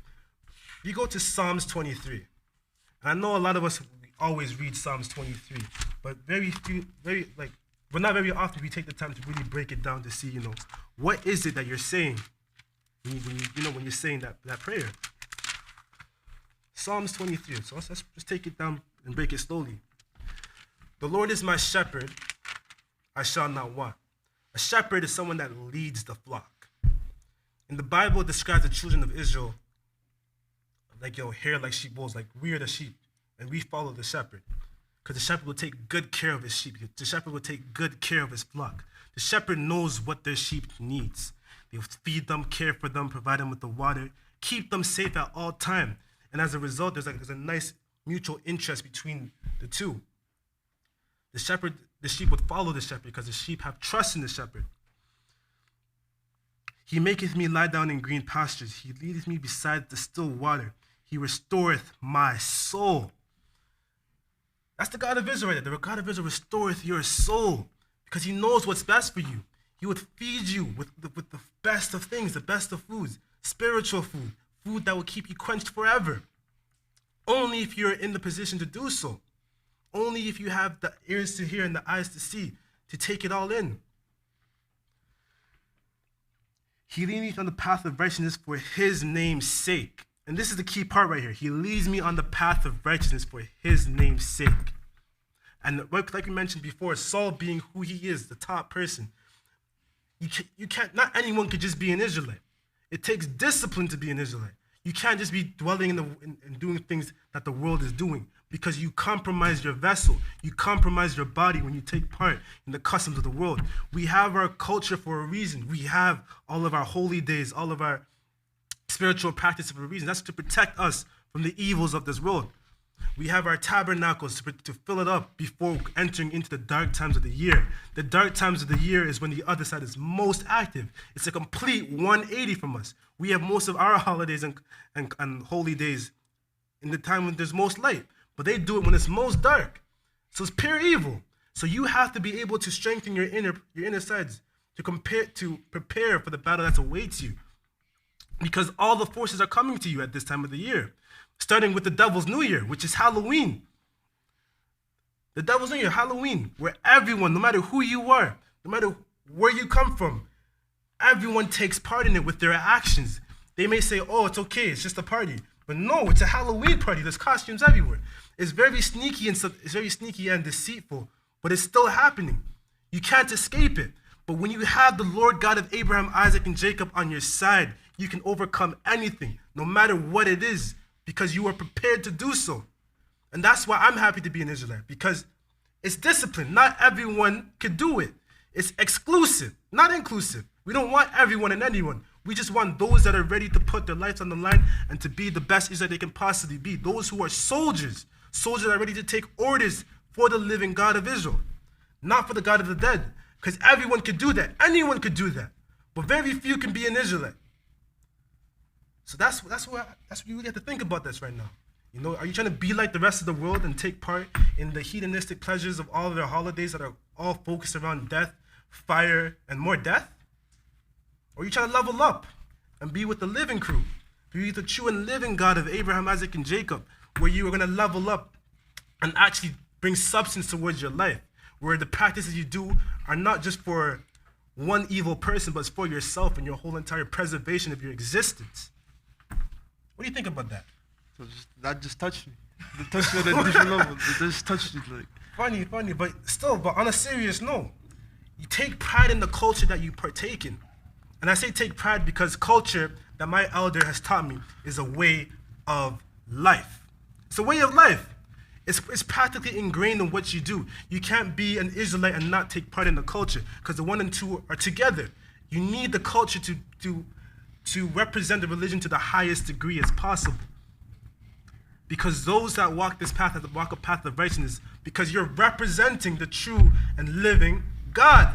We go to Psalms 23. And I know a lot of us always read Psalms 23, but not very often we take the time to really break it down to see, what is it that you're saying when you're saying that prayer. Psalms 23. So let's just take it down and break it slowly. The Lord is my shepherd, I shall not want. A shepherd is someone that leads the flock. In the Bible, it describes the children of Israel like hair like sheep bulls, like we are the sheep, and we follow the shepherd. Because the shepherd will take good care of his sheep. The shepherd will take good care of his flock. The shepherd knows what their sheep needs. They will feed them, care for them, provide them with the water, keep them safe at all time. And as a result, there's a nice mutual interest between the two. The sheep would follow the shepherd because the sheep have trust in the shepherd. He maketh me lie down in green pastures. He leadeth me beside the still water. He restoreth my soul. That's the God of Israel. The God of Israel restoreth your soul because he knows what's best for you. He would feed you with the best of things, the best of foods, spiritual food, food that will keep you quenched forever. Only if you're in the position to do so. Only if you have the ears to hear and the eyes to see, to take it all in. He leadeth me on the path of righteousness for his name's sake. And this is the key part right here. He leads me on the path of righteousness for his name's sake. And like we mentioned before, Saul being who he is, the top person, You can't, not anyone could just be an Israelite. It takes discipline to be an Israelite. You can't just be dwelling in doing things that the world is doing, because you compromise your vessel. You compromise your body when you take part in the customs of the world. We have our culture for a reason. We have all of our holy days, all of our spiritual practice for a reason. That's to protect us from the evils of this world. We have our tabernacles to fill it up before entering into the dark times of the year. The dark times of the year is when the other side is most active. It's a complete 180 from us. We have most of our holidays and holy days in the time when there's most light, but they do it when it's most dark. So it's pure evil. So you have to be able to strengthen your inner sides to prepare for the battle that awaits you, because all the forces are coming to you at this time of the year. Starting with the Devil's New Year, which is Halloween. The Devil's New Year, Halloween, where everyone, no matter who you are, no matter where you come from, everyone takes part in it with their actions. They may say, oh, it's okay, it's just a party. But no, it's a Halloween party. There's costumes everywhere. It's very sneaky and deceitful, but it's still happening. You can't escape it. But when you have the Lord God of Abraham, Isaac, and Jacob on your side, you can overcome anything, no matter what it is, because you are prepared to do so. And that's why I'm happy to be an Israelite, because it's discipline. Not everyone can do it. It's exclusive, not inclusive. We don't want everyone and anyone. We just want those that are ready to put their lives on the line and to be the best Israelite they can possibly be. Those who are soldiers that are ready to take orders for the living God of Israel, not for the God of the dead. Because everyone could do that. Anyone could do that. But very few can be an Israelite. So that's what you really have to think about this right now. You know, are you trying to be like the rest of the world and take part in the hedonistic pleasures of all of their holidays that are all focused around death, fire, and more death? Or are you trying to level up and be with the living crew? Be with the true and living God of Abraham, Isaac, and Jacob, where you are going to level up and actually bring substance towards your life, where the practices you do are not just for one evil person, but it's for yourself and your whole entire preservation of your existence. What do you think about that? So that just touched me. It touched me at a different level. It just touched me like. Funny, but on a serious note, you take pride in the culture that you partake in. And I say take pride because culture that my elder has taught me is a way of life. It's a way of life. It's practically ingrained in what you do. You can't be an Israelite and not take part in the culture, because the one and two are together. You need the culture to represent the religion to the highest degree as possible. Because those that walk this path, that walk a path of righteousness, because you're representing the true and living God.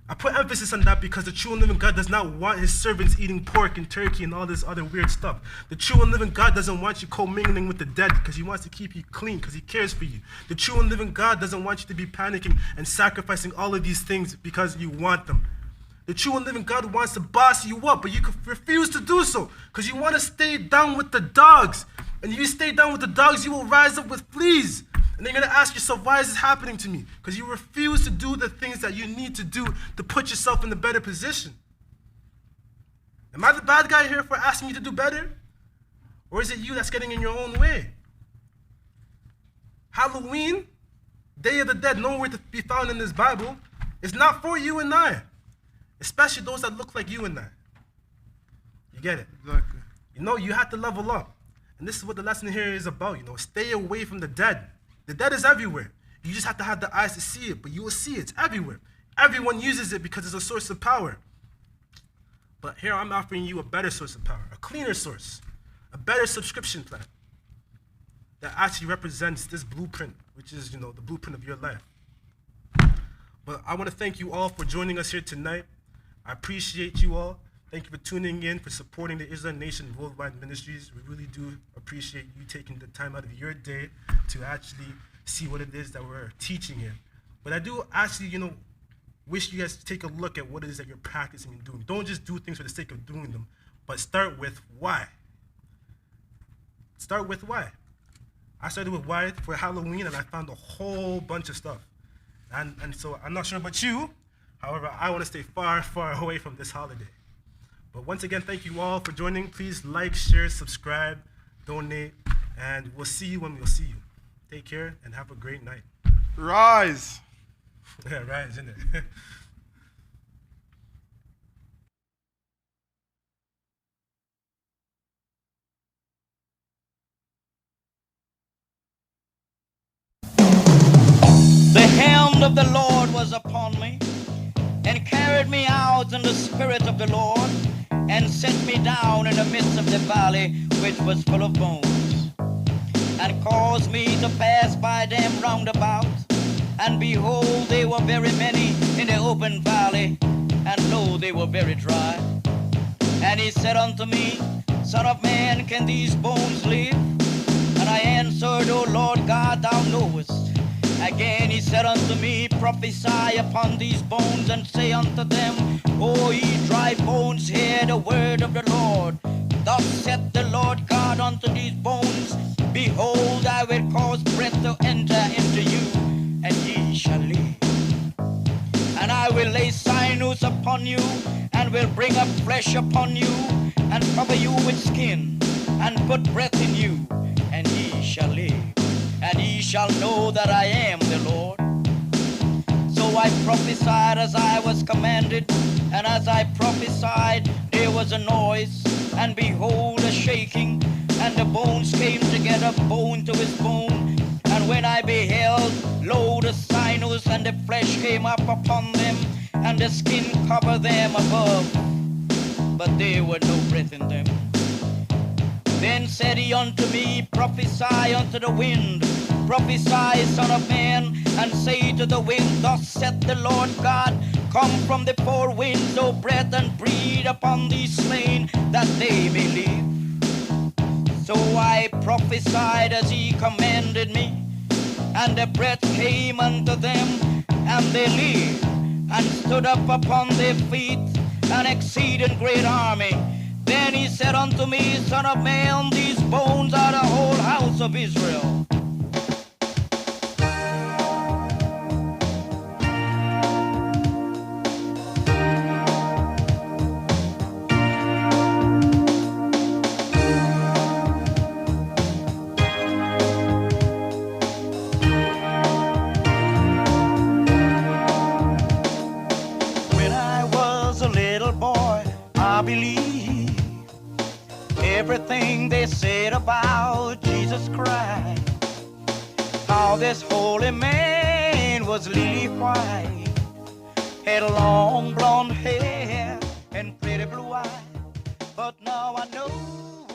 I put emphasis on that because the true and living God does not want his servants eating pork and turkey and all this other weird stuff. The true and living God doesn't want you commingling with the dead because he wants to keep you clean, because he cares for you. The true and living God doesn't want you to be panicking and sacrificing all of these things because you want them. The true and living God wants to boss you up, but you refuse to do so because you want to stay down with the dogs. And if you stay down with the dogs, you will rise up with fleas. And then you're going to ask yourself, why is this happening to me? Because you refuse to do the things that you need to do to put yourself in a better position. Am I the bad guy here for asking you to do better? Or is it you that's getting in your own way? Halloween, Day of the Dead, nowhere to be found in this Bible, is not for you and I. Especially those that look like you and I. You get it? Exactly. You know, you have to level up. And this is what the lesson here is about, stay away from the dead. The dead is everywhere. You just have to have the eyes to see it, but you will see it. It's everywhere. Everyone uses it because it's a source of power. But here I'm offering you a better source of power, a cleaner source, a better subscription plan that actually represents this blueprint, which is, the blueprint of your life. But I want to thank you all for joining us here tonight. I appreciate you all. Thank you for tuning in, for supporting the Israelite Nation Worldwide Ministries. We really do appreciate you taking the time out of your day to actually see what it is that we're teaching here. But I do actually, wish you guys to take a look at what it is that you're practicing and doing. Don't just do things for the sake of doing them, but start with why. Start with why. I started with why for Halloween, and I found a whole bunch of stuff. And so I'm not sure about you. However, I want to stay far, far away from this holiday. But once again, thank you all for joining. Please like, share, subscribe, donate, and we'll see you when we'll see you. Take care and have a great night. Rise. Yeah, rise, isn't it? upon me, and carried me out in the spirit of the Lord, and set me down in the midst of the valley which was full of bones, and caused me to pass by them round about. And behold, they were very many in the open valley, and lo, they were very dry. And he said unto me, Son of man, can these bones live? And I answered, O Lord God, thou knowest. Again he said unto me, Prophesy upon these bones, and say unto them, O ye dry bones, hear the word of the Lord. Thus saith the Lord God unto these bones, Behold, I will cause breath to enter into you, and ye shall live. And I will lay sinews upon you, and will bring up flesh upon you, and cover you with skin, and put breath in you, and ye shall live. And ye shall know that I am the Lord. So I prophesied as I was commanded, and as I prophesied, there was a noise, and behold, a shaking, and the bones came together, bone to his bone. And when I beheld, lo, the sinews and the flesh came up upon them, and the skin covered them above, but there were no breath in them. Then said he unto me, Prophesy unto the wind, prophesy, Son of man, and say to the wind, Thus saith the Lord God, Come from the four winds, O breath, and breathe upon these slain, that they may live. So I prophesied as he commanded me, and the breath came unto them, and they lived, and stood up upon their feet, an exceeding great army. Then he said unto me, Son of man, these bones are the whole house of Israel. When I was a little boy, I believed everything they said about Jesus Christ. How this holy man was lily white, had long blonde hair and pretty blue eyes. But now I know